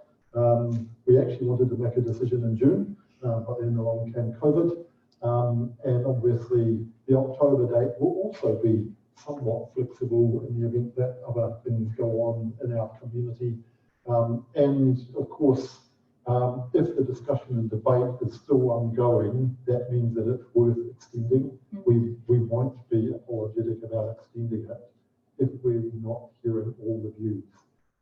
We actually wanted to make a decision in June, but then along came COVID. And obviously the October date will also be somewhat flexible in the event that other things go on in our community. And of course, if the discussion and debate is still ongoing, that means that it's worth extending. We won't be apologetic about extending it if we're not hearing all the views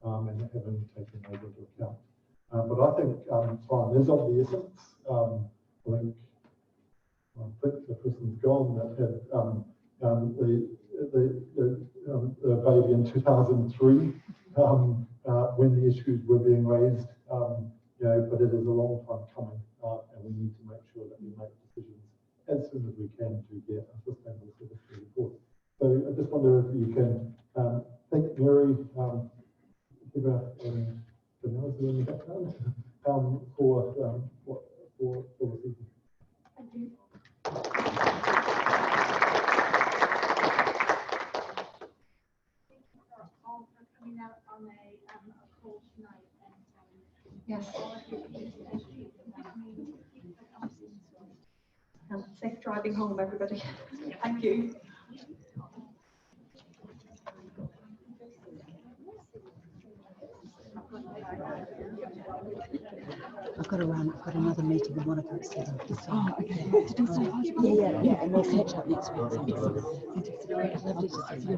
and haven't taken those into account. But I think time is of the essence. I think the person's gone that had the baby in 2003 when the issues were being raised. But it is a long time coming, and we need to make sure that we make decisions as soon as we can to get a sustainable service to the board. So I just wonder if you can thank Mary, Heather, and Demelza in the background for this evening. Thank you. All for coming out on a cold night. Yes. Safe driving home, everybody. Thank you. I've got to run. I've got another meeting in Wanaka at 7. Oh, okay. Did you say hi? Yeah. And we'll catch up next week. Lovely to see you.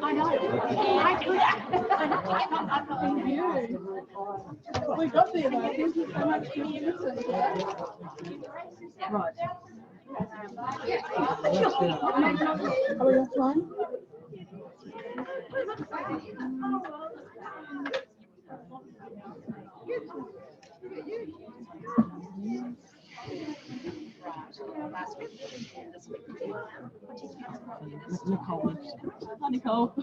I know. I do that. I'm not in you. We got there though. Thank you so much for your listen. Right. Are we offline? Nicole. Hi, Nicole.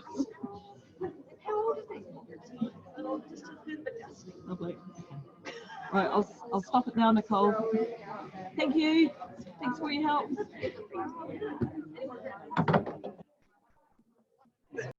Lovely. Right, I'll stop it now, Nicole. Thank you. Thanks for your help.